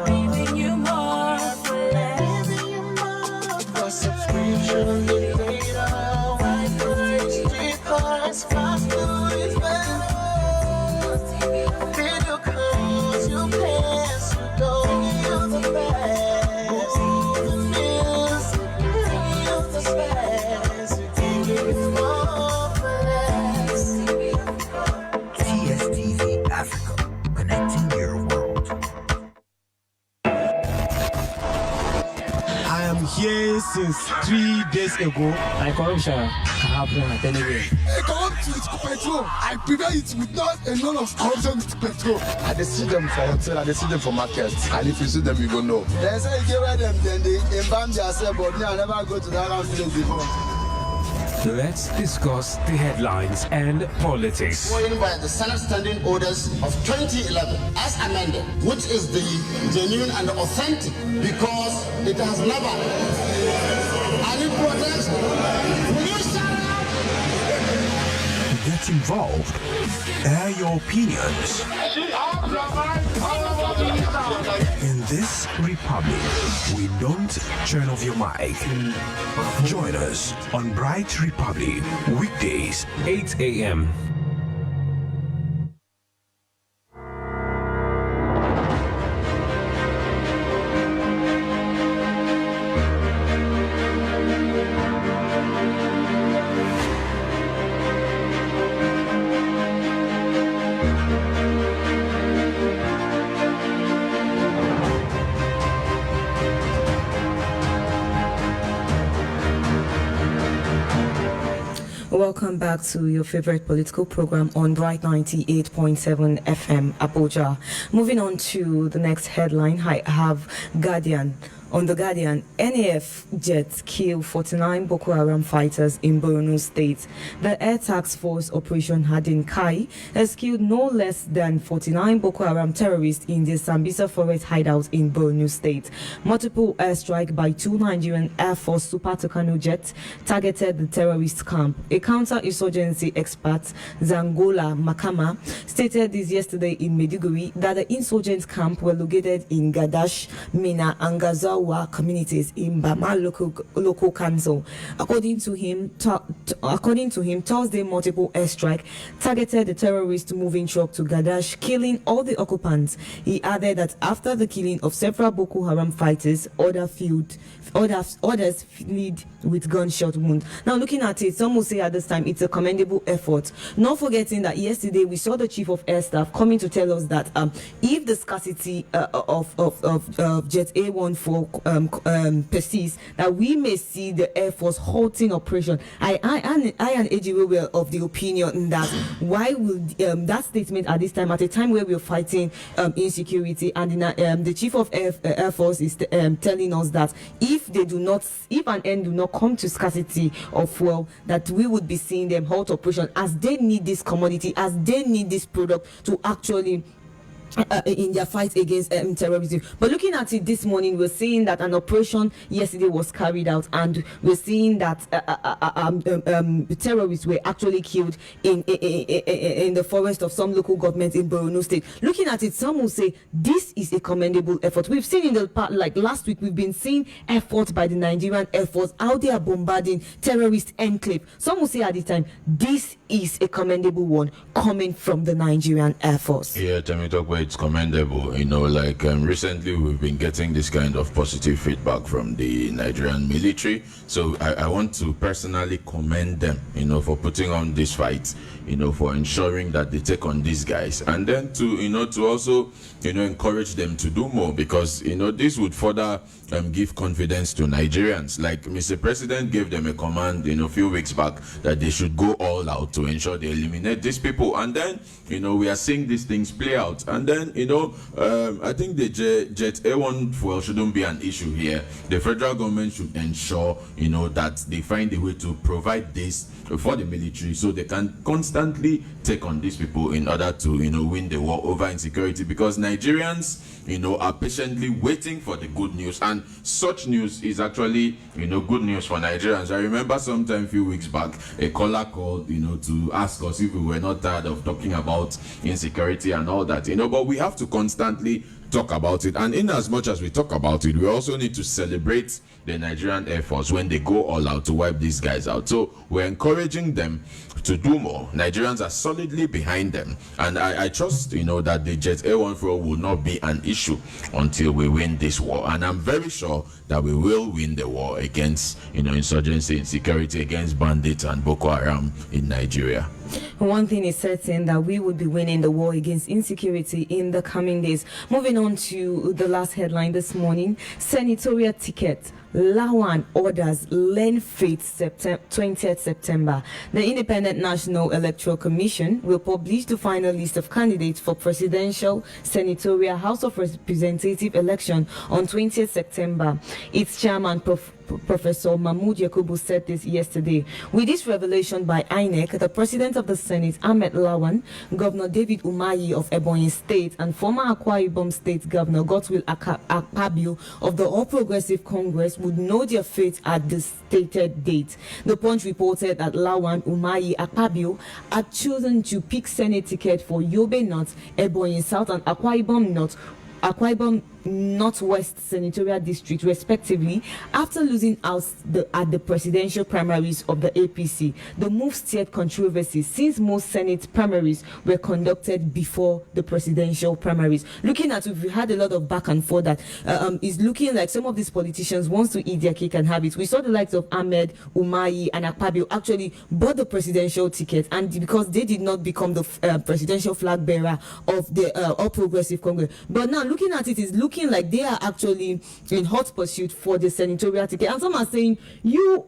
giving you more for less. Subscription, data, Wi-Fi, street cards, fast food, video calls, you pass, you go, you're the best. The music, you're the best. You can give more for less. TSTV Africa, connecting your world. I am here since 3 days ago. Like corruption can happen at anywhere. Corrupt with petrol. I prevent it with not a lot of corruption with petrol. I see them for hotel, I see them for market. And if you see them, you go know. They say you get them, then they embalm themselves, but me, I never go to that house before. Let's discuss the headlines and politics. Sworn by the Senate Standing Orders of 2011 as amended, which is the genuine and authentic because it has never any protest. Will you stand up? Get involved. Air your opinions. In this republic, we don't turn off your mic. Join us on Bright Republic, weekdays, 8 a.m. Welcome back to your favorite political program on Bright 98.7 FM Abuja. Moving on to the next headline, I have Guardian. On The Guardian, NAF jets kill 49 Boko Haram fighters in Borno State. The Air Task Force Operation Hadin Kai has killed no less than 49 Boko Haram terrorists in the Sambisa Forest hideout in Borno State. Multiple airstrike by 2 Nigerian Air Force Super Tucano jets targeted the terrorist camp. A counter-insurgency expert, Zangola Makama, stated this yesterday in Maiduguri that the insurgent camp were located in Gadash, Mina, and Gazawa communities in Bama local council. According to him, Thursday multiple airstrike targeted the terrorist moving truck to Gadash, killing all the occupants. He added that after the killing of several Boko Haram fighters, others fled with gunshot wound. Now looking at it, some will say at this time it's a commendable effort. Not forgetting that yesterday we saw the Chief of Air Staff coming to tell us that if the scarcity of Jet A14 persists, that we may see the Air Force halting operation. I and AGW were of the opinion that why will that statement at this time, at a time where we're fighting insecurity, and the Chief of Air Force is telling us that if an end do not come to scarcity of fuel, that we would be seeing them halt operation, as they need this commodity, as they need this product to actually in their fight against terrorism. But looking at it this morning, we're seeing that an operation yesterday was carried out, and we're seeing that terrorists were actually killed in the forest of some local government in Borno State. Looking at it, some will say this is a commendable effort. We've seen in the past, like last week, we've been seeing efforts by the Nigerian Air Force out there bombarding terrorist enclave. Some will say at the time, this is a commendable one coming from the Nigerian Air Force. Yeah, Temitope, it's commendable. You know, like recently we've been getting this kind of positive feedback from the Nigerian military. So I want to personally commend them, you know, for putting on this fight, you know, for ensuring that they take on these guys, and then to, you know, to also, you know, encourage them to do more, because, you know, this would further give confidence to Nigerians. Like Mr. President gave them a command, you know, a few weeks back that they should go all out to ensure they eliminate these people, and then, you know, we are seeing these things play out. And then, you know, I think the Jet A1 fuel shouldn't be an issue here. The federal government should ensure, you know, that they find a way to provide this for the military, so they can constantly take on these people in order to, you know, win the war over insecurity, because Nigerians, you know, are patiently waiting for the good news, and such news is actually, you know, good news for Nigerians. I remember sometime a few weeks back, a caller called, you know, to ask us if we were not tired of talking about insecurity and all that, you know, but we have to constantly talk about it. And in as much as we talk about it, we also need to celebrate the Nigerian Air Force when they go all out to wipe these guys out. So we're encouraging them to do more. Nigerians are solidly behind them, and I trust, you know, that the Jet A1 fuel will not be an issue until we win this war. And I'm very sure that we will win the war against, you know, insurgency, insecurity, against bandits and Boko Haram in Nigeria. One thing is certain, that we would be winning the war against insecurity in the coming days. Moving on to the last headline this morning: senatorial ticket. Lawan orders learn fate 20th September. The Independent National Electoral Commission will publish the final list of candidates for presidential, senatorial, House of Representative election on 20th September. Its chairman, Professor Mahmoud Yakubu, said this yesterday. With this revelation by INEC, the President of the Senate, Ahmed Lawan, Governor David Umahi of Ebonyi State, and former Akwa Ibom State Governor Godswill Akpabio of the All Progressive Congress would know their fate at the stated date. The Punch reported that Lawan, Umahi, Akpabio had chosen to pick Senate ticket for Yobe North, Ebonyi South, and Akwa Ibom Northwest Senatorial District, respectively, after losing out at the presidential primaries of the APC. The move stirred controversy, since most Senate primaries were conducted before the presidential primaries. Looking at it, we had a lot of back and forth that is looking like some of these politicians wants to eat their cake and have it. We saw the likes of Ahmed, Umahi, and Akpabio actually bought the presidential ticket, and because they did not become the presidential flag bearer of the All Progressive Congress. But now looking at it, is looking like they are actually in hot pursuit for the senatorial ticket. And some are saying, you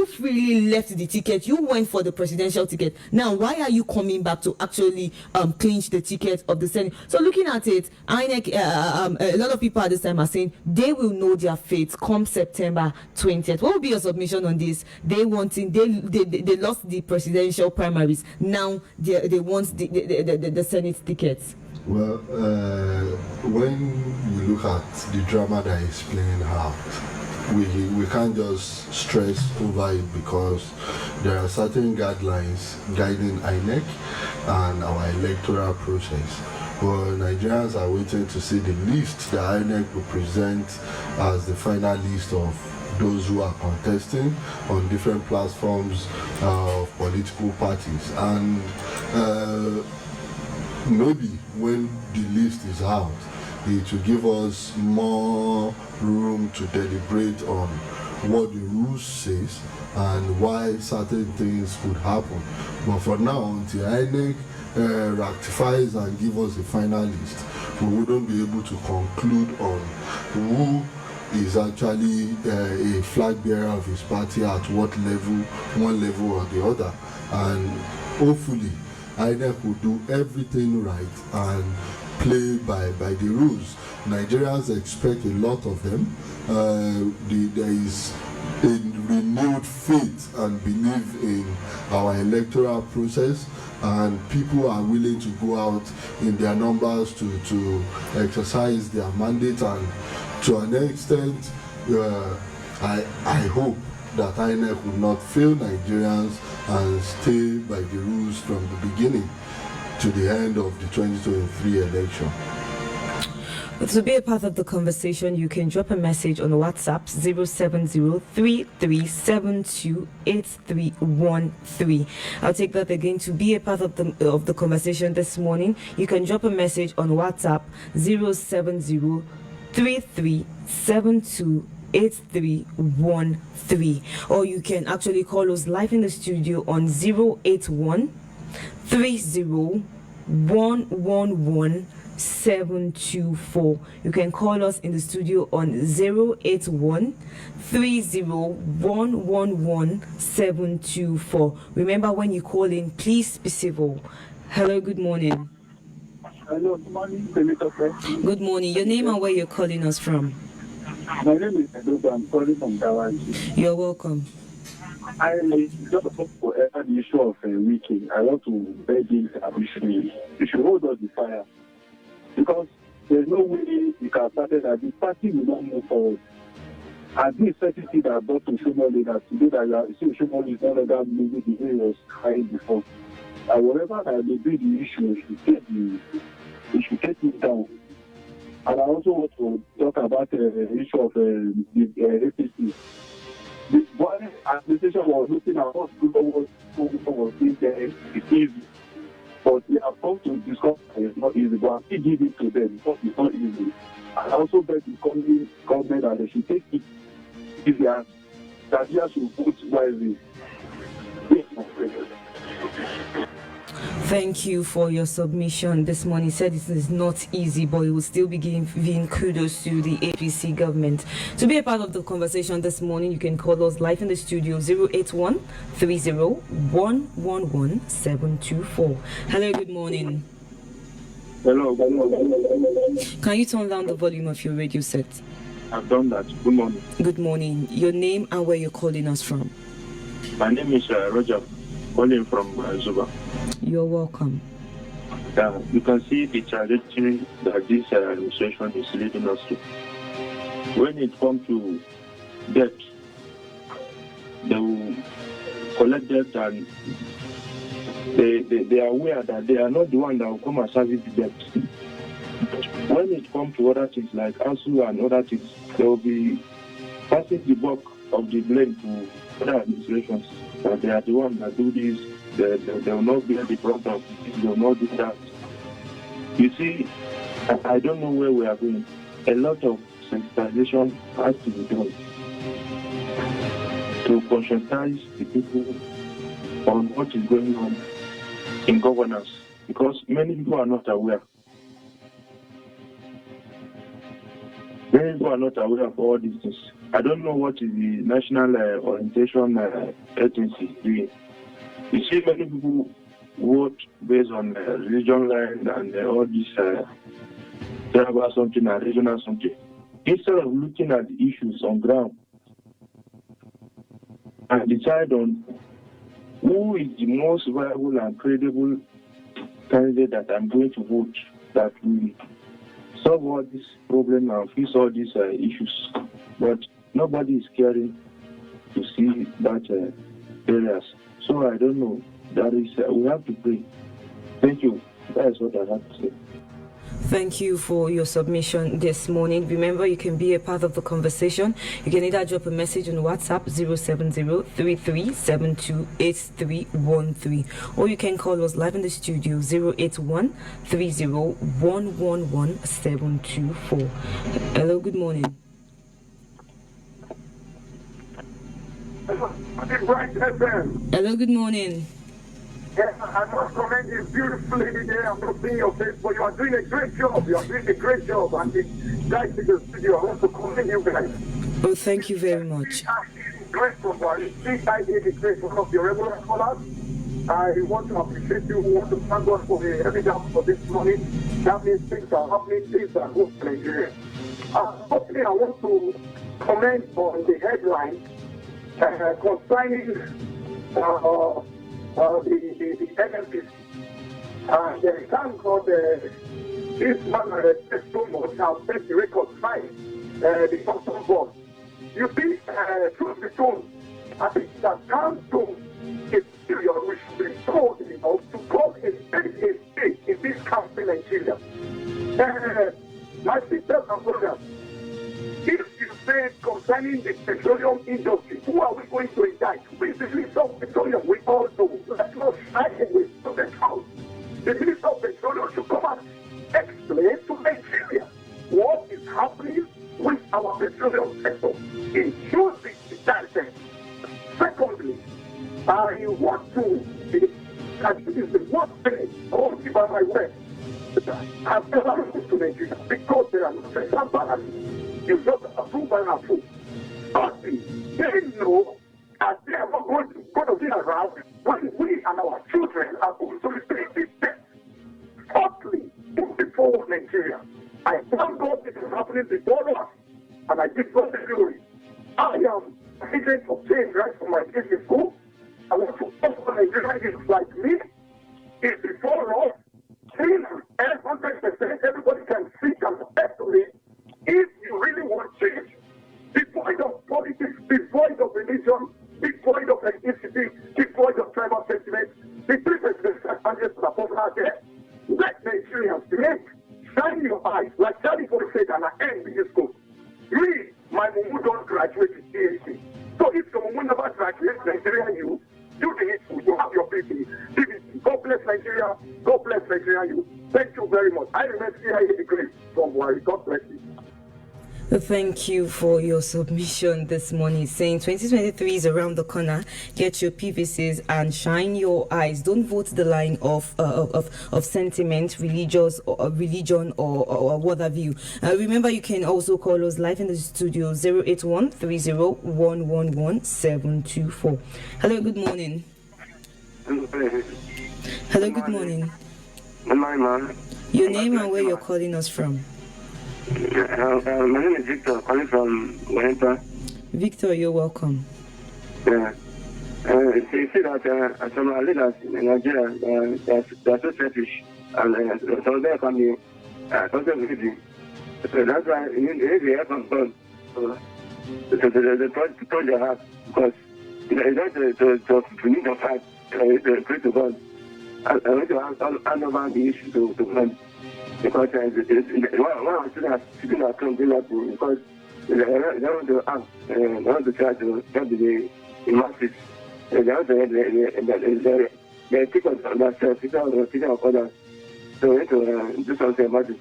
freely left the ticket, you went for the presidential ticket. Now, why are you coming back to actually clinch the ticket of the Senate? So looking at it, INEC, a lot of people at this time are saying they will know their fate come September 20th. What will be your submission on this? They lost the presidential primaries. Now they want the Senate tickets. Well, when you look at the drama that is playing out, we can't just stress over it, because there are certain guidelines guiding INEC and our electoral process. But Nigerians are waiting to see the list that INEC will present as the final list of those who are contesting on different platforms of political parties. And maybe when the list is out, it will give us more room to deliberate on what the rules says and why certain things could happen. But for now, until INEC rectifies and give us the final list, we wouldn't be able to conclude on who is actually a flag bearer of his party at what level, one level or the other. And hopefully, INEC will do everything right and play by the rules. Nigerians expect a lot of them. There is a renewed faith and belief in our electoral process, and people are willing to go out in their numbers to exercise their mandate. And to an extent, I hope that INEC will not fail Nigerians and stay by the rules from the beginning to the end of the 2023 election. To be a part of the conversation, you can drop a message on WhatsApp 07033728313. I'll take that again. To be a part of the conversation this morning, you can drop a message on WhatsApp 07033728313, or you can actually call us live in the studio on 081 30 724. You can call us in the studio on 081 724. Remember, when you call in, please be civil. Hello, good morning. Hello, good morning, Senator. Good morning. Your name and where you're calling us from? My name is Edoga. I'm calling from Dawaji. You're welcome. I just for the issue of Wiki. I want to beg him that you should hold us the fire, because there's no way you can start it that the party will not move forward. And this certainty that brought to Shumoli that today that you are seeing Shumoli is no longer moving the way he was crying before. And whatever that may be the issue, you should take it down. And I also want to talk about the issue of the APC. The one administration was looking at what people was being there, it's easy. But they have come to discuss that it's not easy, but I still give it to them because it's not easy. And I also beg the government that they should take it easier, that they should vote wisely. Thank you for your submission this morning. Said it is not easy, but it will still be giving kudos to the APC government. To be a part of the conversation this morning, you can call us live in the studio 081 30 724. Hello, good morning. Hello. Can you turn down the volume of your radio set? I've done that. Good morning. Good morning. Your name and where you're calling us from? My name is Roger, calling from Zuba. You're welcome. You can see the trajectory that this administration is leading us to. When it comes to debt, they will collect debt, and they are aware that they are not the one that will come and service the debt. When it comes to other things like ASU and other things, they will be passing the bulk of the blame to other administrations. That they are the ones that do this. They will not bear the brunt of it. They will not do that. You see, I don't know where we are going. A lot of sensitization has to be done to conscientize the people on what is going on in governance, because many people are not aware. Many people are not aware of all these things. I don't know what is the National Orientation Agency doing. You see, many people vote based on religion line and all this tribal something and regional something, instead of looking at the issues on ground and decide on who is the most viable and credible candidate that I'm going to vote that will solve all this problem and fix all these issues. But nobody is caring to see that areas. So I don't know. That is, we have to pray. Thank you. That is what I have to say. Thank you for your submission this morning. Remember, you can be a part of the conversation. You can either drop a message on WhatsApp 070-3372-8313, or you can call us live in the studio 081-30-111-724. Hello, good morning. Hello, good morning. Yeah, I must commend this beautiful lady there. I'm not seeing your face, but you are doing a great job. You are doing a great job. And the guys in the studio, I want to commend you guys. Oh, thank you very much. Great somebody. I did a great one of your regular scholars. I want to appreciate you. We want to thank God for the evidence for this morning. That means things are happening, things are good in Nigeria. Firstly, I want to comment on the headline concerning the NMPC. Thank God this man respects so much has set the record high, the custom board. You see, truth be told, I think that comes to a period we should be told enough to call a state in this country, Nigeria. My sisters and brothers, if you say concerning the petroleum industry, who are we going to indict? With the Minister of Petroleum, we all know. Let's not shy away from the house. The Minister of Petroleum should come and explain to Nigeria what is happening with our petroleum sector. It should be decided. Secondly, I want to, and this is the one thing I want to give out my word. I've never moved to Nigeria because there are no checks and balances. You just approve and approve. But they know that they are not going to be around when we and our children are going to receive this debt. Fourthly, before Nigeria, I thank God this is happening before us, and I give God the glory. I am agent of change right from my kids in school. I want to offer Nigerians like me. It's before us. Change 100%. Everybody can see and actually, if you really want change, devoid of politics, devoid of religion, devoid of ethnicity, devoid of tribal sentiment, the three presidents and just the popular there. Let Nigerians make, shine your eyes, like Charlie Ford said, and I end in this school. Me, my mumu don't graduate with PhD. So if your mumu never graduates Nigeria, you do the needful. You have your PhD. God bless Nigeria. God bless Nigeria. You. Thank you very much. I remember CIA degree from Wari. God bless you. Thank you for your submission this morning, saying 2023 is around the corner. Get your PVCs and shine your eyes. Don't vote the line of sentiment, religious or religion or what have you. Remember, you can also call us live in the studio 081-30-111-724. Hello, good morning. Hello, good morning. Good morning, ma'am. Your name and where you're calling us from? My name is Victor, calling from Wellington. Victor, you're welcome. Yeah. You see that some leaders in Nigeria, they are so selfish, and some of them can be content with. So that's why you need the help of God to touch their heart, because it's not to need the fight, to pray to God. I want to hand over the issue to God. Because one of the students sitting at home doing nothing, because they want to act, they want to try to help the masses. They want to they think of themselves, think of others. So we need to do something about it.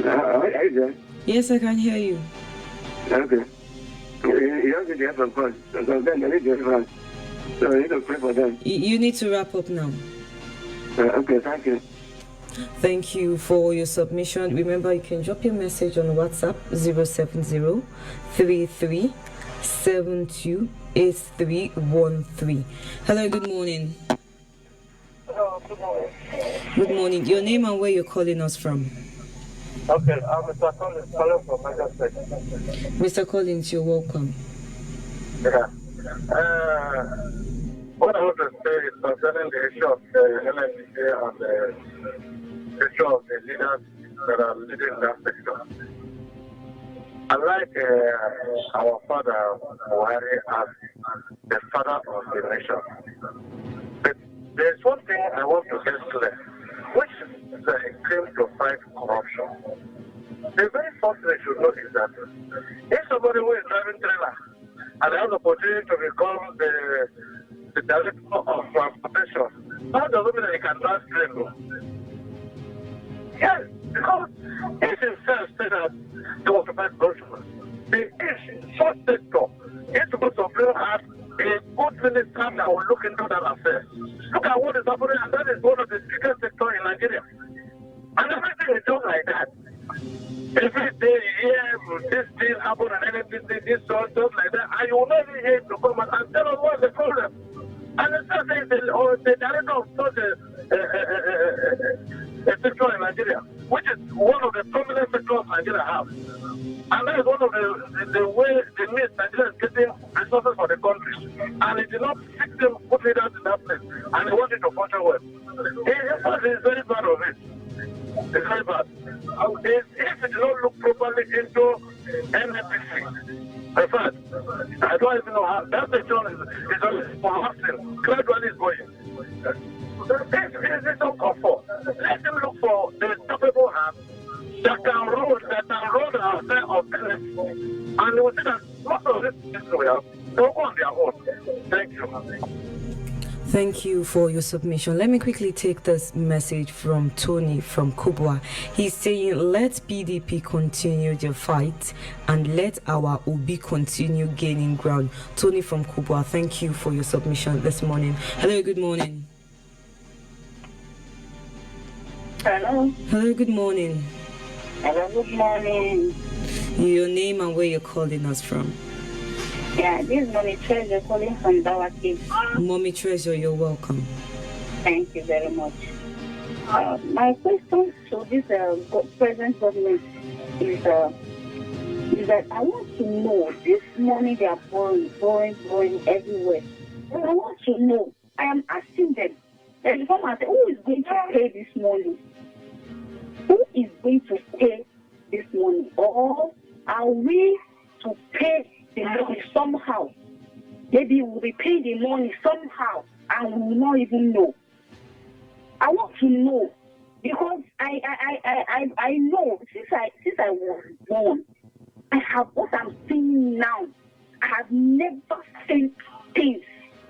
Are you there? Yes, I can hear you. Okay. You don't need the help of God. So then they need the help. So you need to pray for them. You need to wrap up now. Okay, thank you. Thank you for your submission. Remember, you can drop your message on WhatsApp 070-3372-8313. Hello, good morning. Hello, good morning. Good morning. Your name and where you're calling us from? Okay, I'm Mr. Collins, calling from Manchester. Mr. Collins, you're welcome. Yeah. What I want to say is concerning the issue of the NNPC and the issue of the leaders that are leading that sector. I like our father, Buhari, as the father of the nation. But there's one thing I want to get clear, which is that he came to fight corruption. The very first thing they should know is that if somebody who is driving trailer and has the opportunity to become the director of transportation, that doesn't mean that he can drive train. Yes, because he himself said that he was to fight corruption. The such sector is supposed to bring out a good minister that will look into that affair. Look at what is happening, and that is one of the biggest sectors in Nigeria. And everything is done like that. Every day you hear this thing happen and anything, this stuff like that, and you will not even hear it to come and tell us what's the problem. And the third thing is the director of such a sector in Nigeria, which is one of the prominent sectors Nigeria have. And that is one of the way the means Nigeria is getting resources for the country. And it did not fix them, put leaders in that place. And they want it to function well. In fact, it's very bad of it. It's very bad. If it did not look properly into NNPC, in fact, I don't even know how that section is only collapsing, gradually is going. It's uncalled for. Let them look for the stoppable hand that can run our set of benefits. And they will see that most of this we have, they will go on their own. Thank you. Thank you for your submission. Let me quickly take this message from Tony from Kubwa. He's saying, let PDP continue their fight and let our Obi continue gaining ground. Tony from Kubwa, thank you for your submission this morning. Hello, good morning. Hello. Hello, good morning. Hello, good morning. Your name and where you're calling us from. Yeah, this is Mommy Treasure calling from Dawaki. Mommy Treasure, you're welcome. Thank you very much. My question to this present government is that I want to know this money they are borrowing everywhere. And I want to know, I am asking them, who is going to pay this money? Who is going to pay this money? Or are we to pay the money somehow? Maybe we'll be paying the money somehow and we will not even know. I want to know because I know since I was born, I have what I'm seeing now. I have never seen things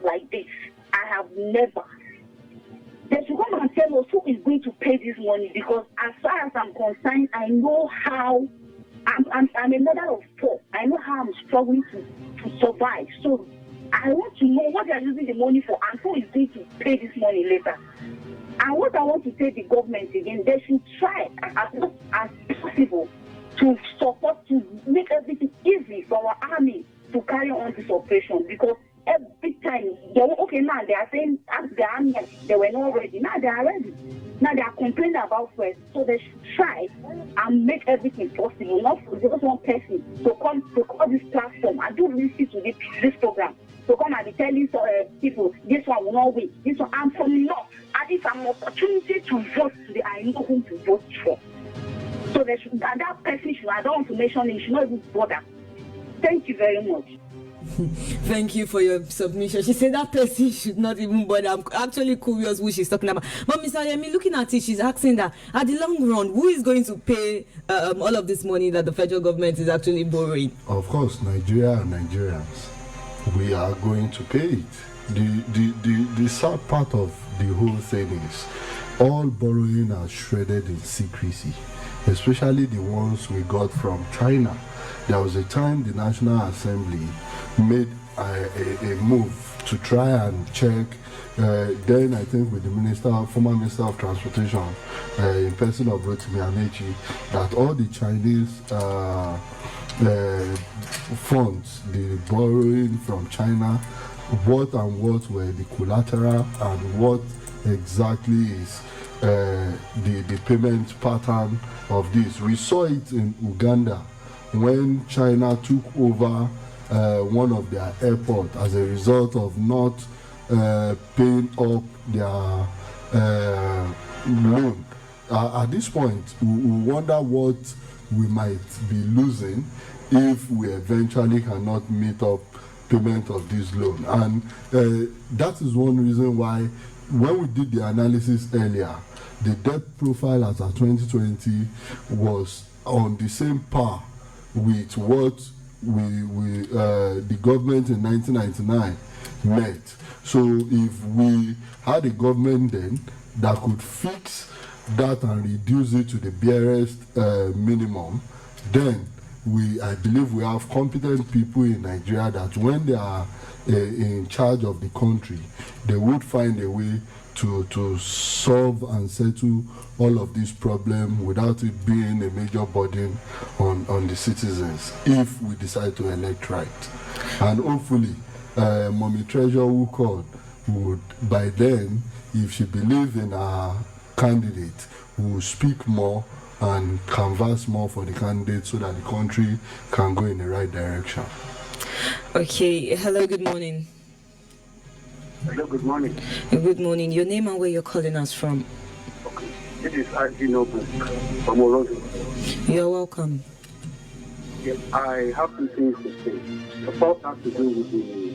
like this. I have never. They should come and tell us who is going to pay this money because as far as I'm concerned, I know how I'm a mother of four. I know how I'm struggling to survive. So I want to know what they are using the money for and who is going to pay this money later. And what I want to say the government again, they should try as much as possible to support, to make everything easy for our army to carry on this operation because every time now they are saying ask the army they were not ready. Now they are ready. Now they are complaining about first. So they should try and make everything possible, not for just one person to come to call this platform and do listen to this program. To come and be telling people this one will not win. This one and from now, and it's an opportunity to vote today. I know whom to vote for. So they should, that person should, I don't want to mention it, should not even bother. Thank you very much. Thank you for your submission. She said that person should not even bother. I'm actually curious who she's talking about. But Mr. Yemi, looking at it, she's asking that at the long run, who is going to pay all of this money that the federal government is actually borrowing? Of course, Nigeria and Nigerians, we are going to pay it. The sad part of the whole thing is all borrowing are shredded in secrecy, especially the ones we got from China. There was a time the National Assembly made a move to try and check, then I think with the former Minister of Transportation, in person of Rotimi Amechi, that all the Chinese funds, the borrowing from China, what were the collateral and what exactly is the payment pattern of this. We saw it in Uganda when China took over one of their airports as a result of not paying up their loan. At this point, we wonder what we might be losing if we eventually cannot meet up payment of this loan. And that is one reason why when we did the analysis earlier, the debt profile as of 2020 was on the same par with what the government in 1999 met. So if we had a government then that could fix that and reduce it to the barest minimum, then I believe we have competent people in Nigeria that when they are in charge of the country, they would find a way to solve and settle all of these problems without it being a major burden on the citizens if we decide to elect right. And hopefully, Mommy Treasure who called would, by then, if she believes in our candidate, will speak more and canvass more for the candidate so that the country can go in the right direction. Okay, hello, good morning. Hello, good morning. Good morning. Your name and where you're calling us from? Okay. This is Archie Noble from Orozo. You're welcome. Yes, I have two things to say. The first has to do with the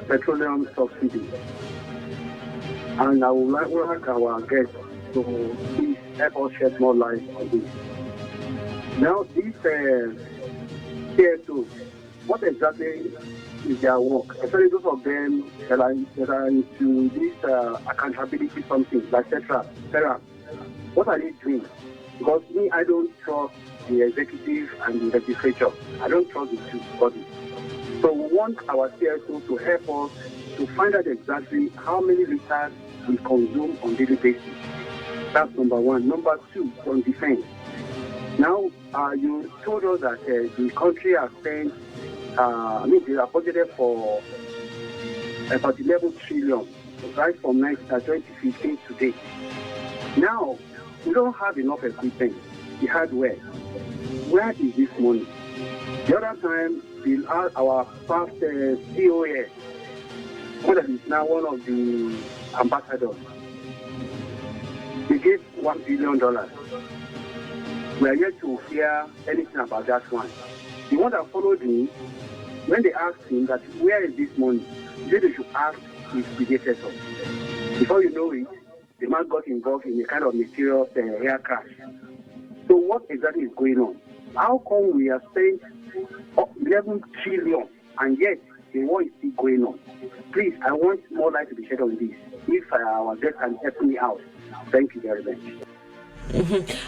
petroleum subsidy. And I would like our guests to please help us shed more light on this. Now, these CSOs, what exactly is their work? Especially those of them that are into this accountability something, like etc. What are they doing? Because me, I don't trust the executive and the legislature. I don't trust the two bodies. So we want our CSO to help us to find out exactly how many liters we consume on daily basis. That's number one. Number two, on defense. Now, you told us that the country has spent, they are budgeted for about 11 trillion, right from 2015 to date. Now, we don't have enough equipment, the hardware. Where is this money? The other time, our past COS, that is now one of the ambassadors, they gave $1 billion. We are yet to hear anything about that one. The one that followed me, when they asked him that where is this money, he said they should ask his predecessor. Before you know it, the man got involved in a kind of mysterious air crash. So what exactly is going on? How come we have spent 11 trillion and yet the war is still going on? Please, I want more light to be shed on this. If our guest can help me out. Thank you very much.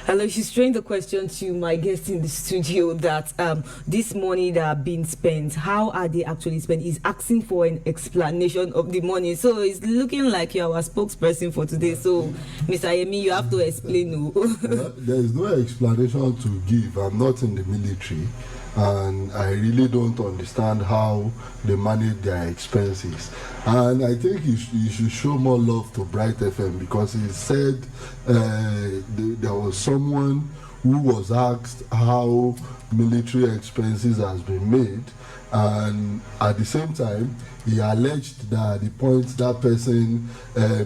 Hello, she's throwing the question to my guest in the studio that this money that are being spent, how are they actually spent? He's asking for an explanation of the money. So it's looking like you're our spokesperson for today. So, Mr. Ayemi, you have to explain. There is no explanation to give. I'm not in the military, and I really don't understand how they manage their expenses. And I think you should show more love to Bright FM, because he said there was someone who was asked how military expenses has been made, and at the same time he alleged that the point that person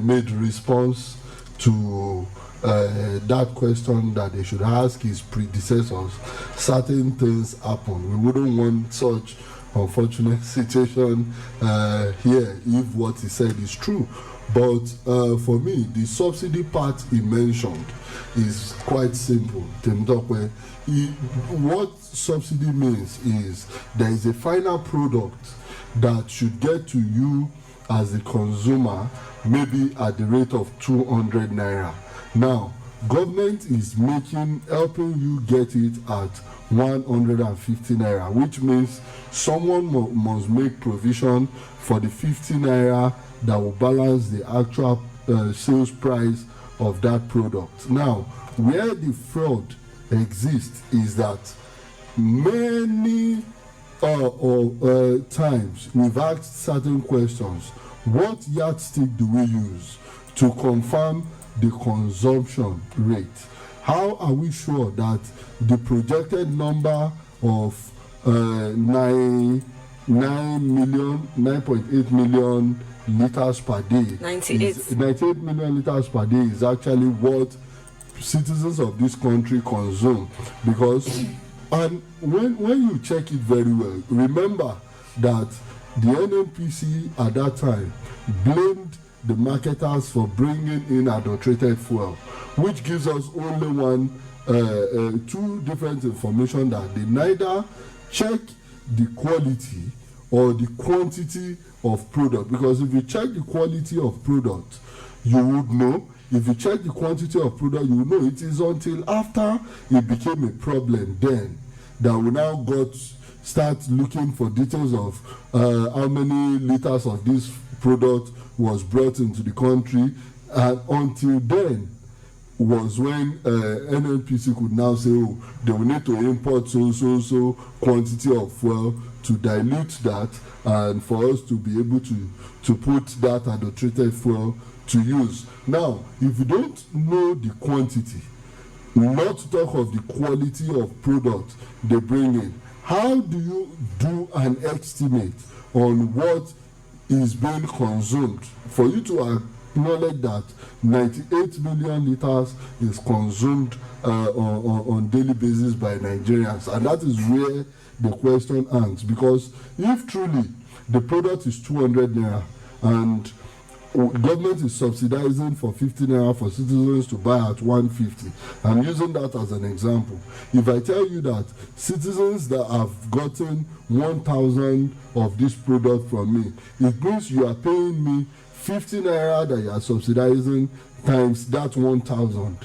made response to that question that they should ask his predecessors, certain things happen. We wouldn't want such unfortunate situation here if what he said is true. But for me, the subsidy part he mentioned is quite simple. What subsidy means is there is a final product that should get to you as a consumer, maybe at the rate of 200 naira. Now, government is helping you get it at 150 naira, which means someone must make provision for the 50 naira that will balance the actual sales price of that product. Now, where the fraud exists is that many times we've asked certain questions. What yardstick do we use to confirm the consumption rate? How are we sure that the projected number of 9.8 million liters per day, 98 million liters per day, is actually what citizens of this country consume? Because, and when you check it very well, remember that the NNPC at that time blamed the marketers for bringing in adulterated fuel, which gives us only two different information, that they neither check the quality or the quantity of product. Because if you check the quality of product, you would know. If you check the quantity of product, you will know. It is until after it became a problem then that we now start looking for details of how many liters of this product was brought into the country, and until then was when NNPC could now say, oh, they will need to import so quantity of fuel to dilute that, and for us to be able to put that adulterated fuel to use. Now, if you don't know the quantity, not to talk of the quality of product they bring in, how do you do an estimate on what is being consumed for you to acknowledge that 98 million liters is consumed on daily basis by Nigerians? And that is where the question hangs, because if truly the product is 200 naira and government is subsidizing for 50 naira for citizens to buy at 150, I'm using that as an example. If I tell you that citizens that have gotten 1,000 of this product from me, it means you are paying me 50 naira that you are subsidizing times that 1,000.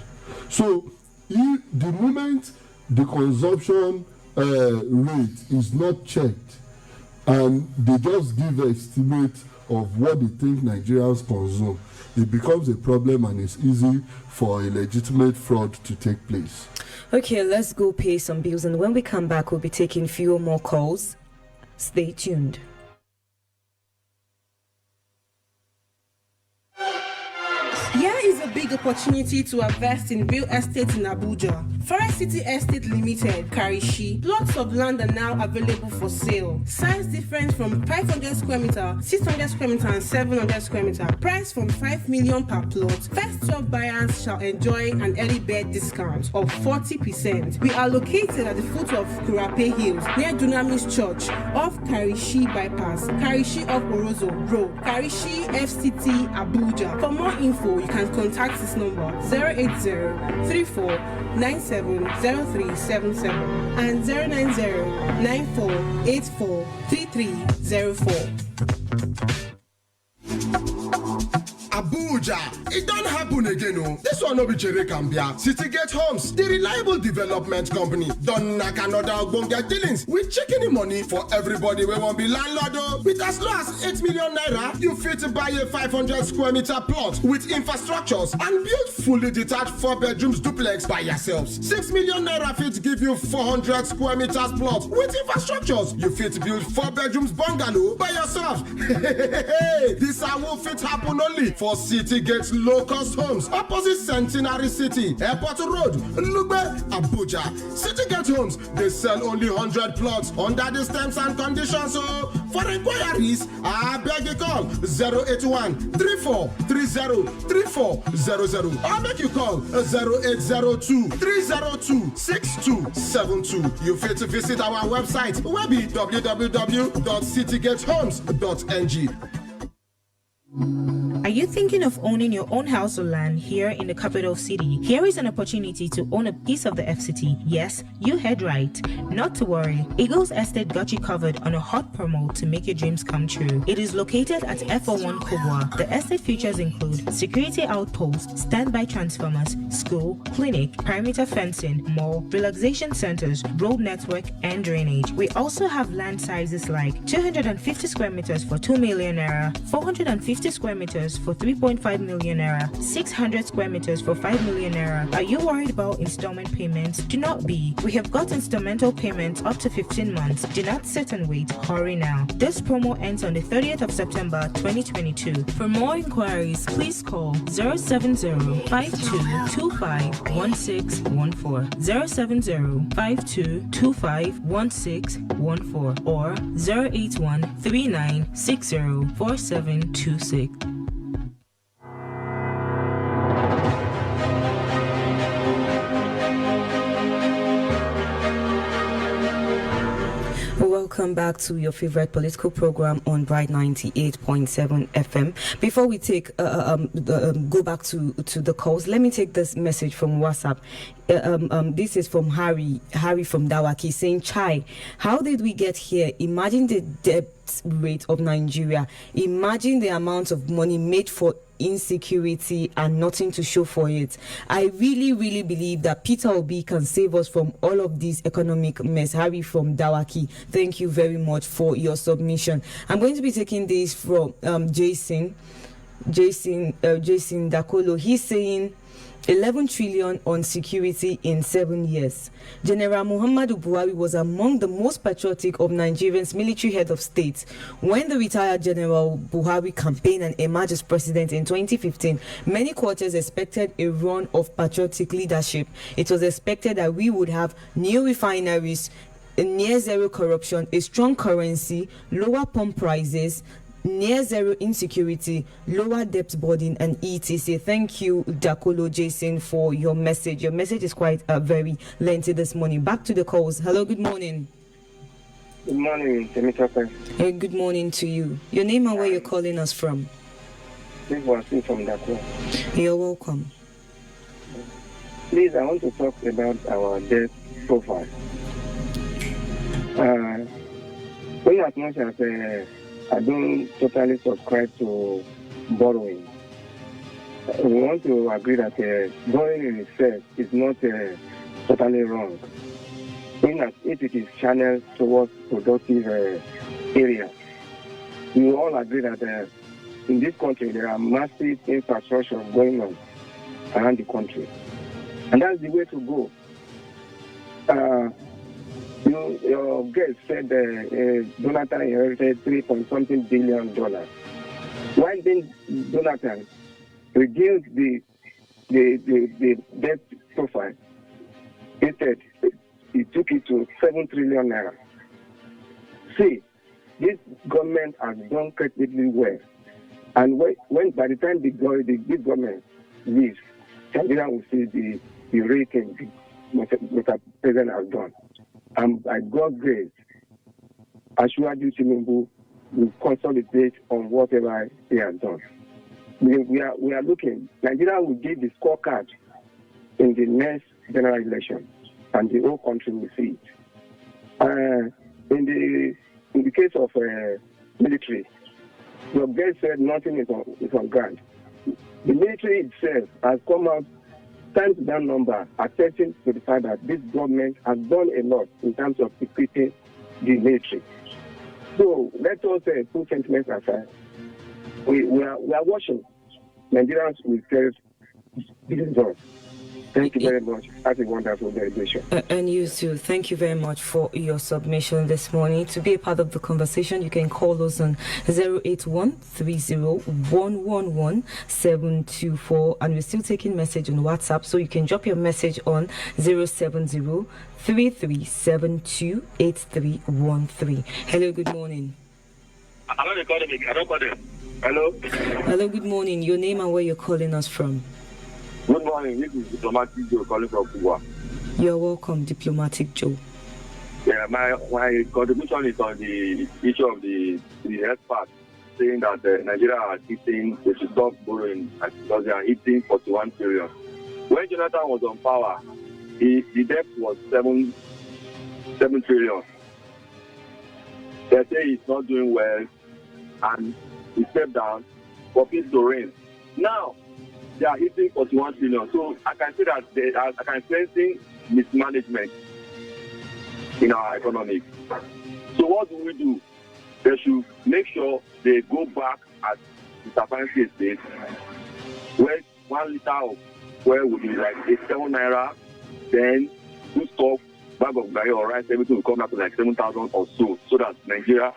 So the moment the consumption rate is not checked and they just give an estimate of what they think Nigerians consume, it becomes a problem and it's easy for a legitimate fraud to take place. Okay, let's go pay some bills, and when we come back, we'll be taking few more calls. Stay tuned. Here is a big opportunity to invest in real estate in Abuja. Forest City Estate Limited, Karishi. Lots of land are now available for sale. Size difference from 500 square meter, 600 square meter, and 700 square meter. Price from 5 million per plot. First 12 buyers shall enjoy an early bird discount of 40%. We are located at the foot of Kurape Hills, near Dunamis Church, off Karishi Bypass, Karishi off Orozo Road, Karishi FCT Abuja. For more info, you can contact this number 080-3497-0377 and 090-9484-3304. Abuja, it don't happen again, oh. This one no be Chere Cambia. City Gate Homes, the reliable development company, don't knock another ogbonge dealings with checking money for everybody we won't be landlord, oh. With as low as 8 million naira, you fit to buy a 500 square meter plot with infrastructures and build fully detached 4 bedrooms duplex by yourselves. 6 million naira fit give you 400 square meters plot with infrastructures. You fit build 4 bedrooms bungalow by yourself. This will fit happen only for City Gates Low-Cost Homes, opposite Centenary City, Airport Road, Lugbe, Abuja. City Gate Homes, they sell only 100 plots under the terms and conditions. So, for inquiries, I beg you call 081-3430-3400 or make you call 0802-302-6272. You fit to visit our website, www.citygatehomes.ng. Are you thinking of owning your own house or land here in the capital city? Here is an opportunity to own a piece of the FCT. Yes, you heard right. Not to worry. Eagles Estate got you covered on a hot promo to make your dreams come true. It is located at F01 Kubwa. The estate features include security outposts, standby transformers, school, clinic, perimeter fencing, mall, relaxation centers, road network, and drainage. We also have land sizes like 250 square meters for 2 million naira, 450 square meters for 3.5 million naira, 600 square meters for 5 million naira. Are you worried about installment payments? Do not be. We have got instrumental payments up to 15 months. Do not sit and wait. Hurry now. This promo ends on the 30th of September 2022. For more inquiries, please call 070-5225-1614, 070-5225-1614, or 081-3960-4726. Welcome back to your favorite political program on Bright 98.7 FM. Before we take go back to the calls, let me take this message from WhatsApp. This is from Harry from Dawaki, saying, "Chai, how did we get here? Imagine the debt rate of Nigeria. Imagine the amount of money made for insecurity and nothing to show for it. I really believe that Peter Obi can save us from all of this economic mess. Harry from Dawaki, thank you very much for your submission. I'm going to be taking this from Jason Dakolo. He's saying 11 trillion on security in 7 years. General Muhammadu Buhari was among the most patriotic of Nigeria's military head of state. When the retired General Buhari campaigned and emerged as president in 2015, many quarters expected a run of patriotic leadership. It was expected that we would have new refineries, near zero corruption, a strong currency, lower pump prices, near zero insecurity, lower debt burden, and etc. Thank you, Dakolo Jason, for your message. Your message is quite very lengthy this morning. Back to the calls. Hello, good morning. Good morning, Temitope. Hey, good morning to you. Your name and where you're calling us from? This was from Dakolo. You're welcome. Please, I want to talk about our debt profile. When as much as I don't totally subscribe to borrowing, we want to agree that borrowing in itself is not totally wrong. In as if it is channeled towards productive areas. We all agree that in this country there are massive infrastructure going on around the country. And that's the way to go. Your guest said Jonathan inherited $3.something billion. Why didn't Jonathan reduce the debt profile? Instead, he took it to 7 trillion naira. See, this government has done credibly well. And when by the time this government leaves, Nigeria will see the rating Mr. President has done. And by God's grace, Asiwaju Tinubu will consolidate on whatever he has done. We are looking. Nigeria will give the scorecard in the next general election, and the whole country will see it. In the case of military, your guest said nothing is on ground. The military itself has come out times that number, attesting to the fact that this government has done a lot in terms of equipping the military. So let us put sentiments aside. We are watching. Nigerians will tell the results. Thank you very much. Have a wonderful celebration. And you too. Thank you very much for your submission this morning. To be a part of the conversation, you can call us on 081-30-111-724. And we're still taking message on WhatsApp, so you can drop your message on 070-3372-8313. Hello, good morning. Hello. Hello, good morning. Your name and where you're calling us from? Good morning. This is Diplomatic Joe calling from Cuba. You're welcome, Diplomatic Joe. Yeah, my contribution is on the issue of the health part, saying that Nigeria are hitting, they should stop borrowing because they are hitting 41 trillion. When Jonathan was on power, the debt was 7 trillion. They say he's not doing well, and he stepped down for peace to reign. Now, they are hitting 41 trillion. So I can say that I can sense mismanagement in our economy. So what do? They should make sure they go back at Mr. Fancy Estate, where 1 liter of fuel will be like 7 naira, then two stock, bag of gari or rice, everything will come up to like 7,000 or so that Nigeria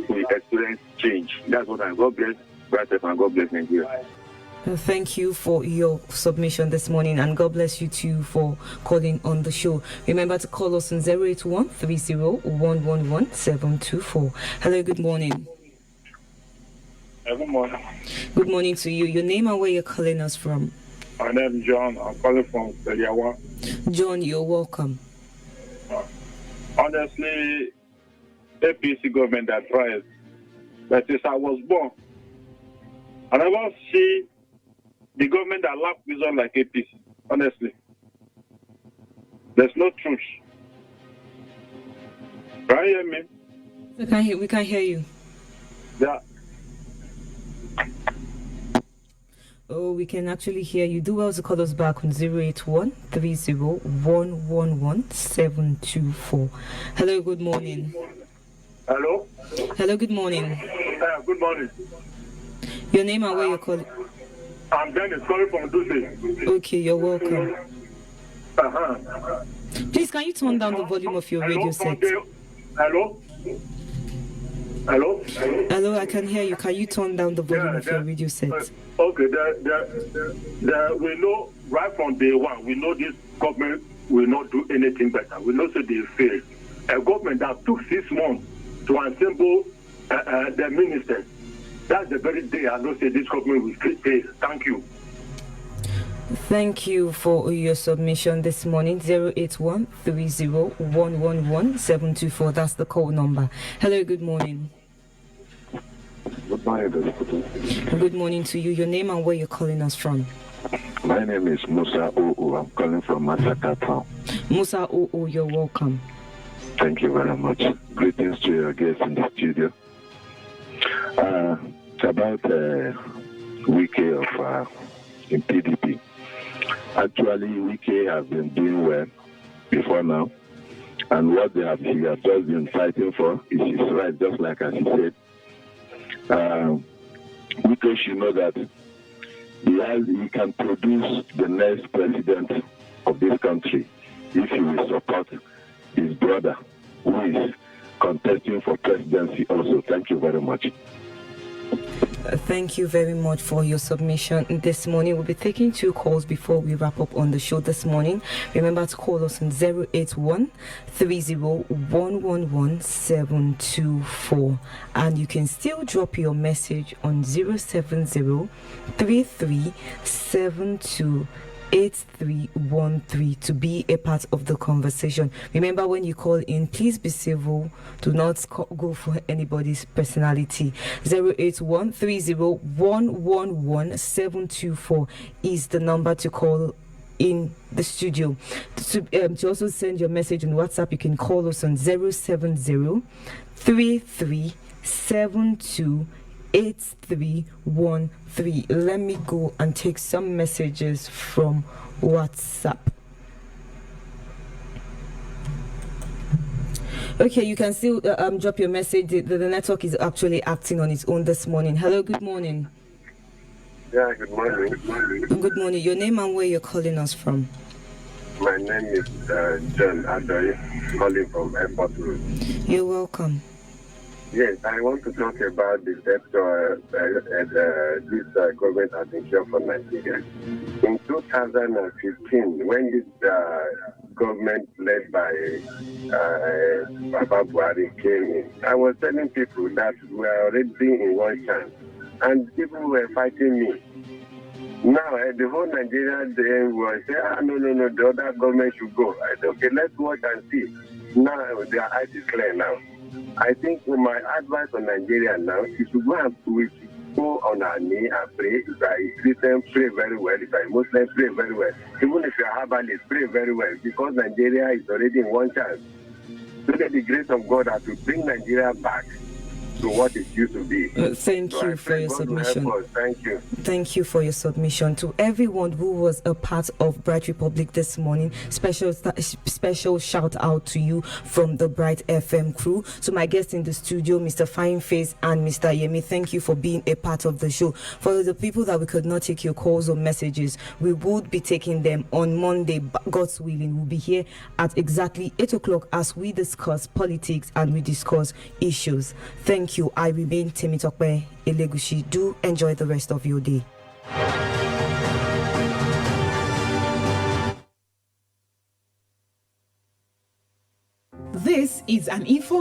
will experience change. That's what I'm. God bless Brazil and God bless Nigeria. Thank you for your submission this morning, and God bless you too for calling on the show. Remember to call us on 081-30-111-724. Hello, good morning. Good morning. Good morning to you. Your name and where you're calling us from? My name is John. I'm calling from Seliawa. John, you're welcome. Honestly, APC government that tries. But since I was born, I never see the government that lack vision like APC. Honestly, there's no truth. Can you hear me? We can't hear you. Yeah. Oh, we can actually hear you. Do well to call us back on 081 724. Hello, good morning. Hello? Hello, good morning. Good morning. Your name and where you're calling? I'm Dennis calling from Duse. Okay, you're welcome. Uh-huh. Please, can you turn down the volume of your radio set? Hello? Hello? Hello, I can hear you. Can you turn down the volume of your radio set? Okay, we know right from day one, we know this government will not do anything better. We know so they failed. A government that took 6 months to assemble the ministers. That's the very day I know say this government will fail. Thank you. Thank you for your submission this morning. 081 724. That's the call number. Hello, good morning. Good morning, Good morning to you. Your name and where you're calling us from? My name is Musa Oo. I'm calling from Masaka town. Musa Oo, you're welcome. Thank you very much. Greetings to your guests in the studio. It's about Wike of in PDP. Actually, Wike has been doing well before now, and what he has just been fighting for is his right, just like as he said. Wike should know that he can produce the next president of this country if he will support his brother who is contesting for presidency also. Thank you very much. Thank you very much for your submission this morning. We'll be taking 2 calls before we wrap up on the show this morning. Remember to call us on 081 724, and you can still drop your message on 070 8313 to be a part of the conversation. Remember, when you call in, please be civil. Do not go for anybody's personality. 08130111724 is the number to call in the studio. To also send your message on WhatsApp, you can call us on 07033728313. Let me go and take some messages from WhatsApp. Okay, you can still drop your message. The network is actually acting on its own this morning. Hello, good morning. Yeah, good morning. Good morning. Your name and where you're calling us from? My name is John Adoy, calling from Airport Road. You're welcome. Yes, I want to talk about the debt this government administration for Nigeria. In 2015, when this government led by Baba Buhari came in, I was telling people that we are already in one chance, and people were fighting me. Now, the whole Nigeria then was saying, no, the other government should go. I said, okay, let's watch and see. Now, their eyes is clear now. I think my advice on Nigeria now is to go on our knee and pray. If I Christian, pray very well. If I Muslim, pray very well. Even if you are herbalist, pray very well, because Nigeria is already in one chance. So that the grace of God has to bring Nigeria back to what it used to be. Thank you for your submission. Thank you. Thank you for your submission. To everyone who was a part of Bright Republic this morning, special shout out to you from the Bright FM crew. To my guests in the studio, Mr. Fineface and Mr. Yemi, thank you for being a part of the show. For the people that we could not take your calls or messages, we would be taking them on Monday, God's willing. We'll be here at exactly 8 o'clock as we discuss politics and we discuss issues. Thank you. I remain Temitokpe Elegushi. Do enjoy the rest of your day. This is an info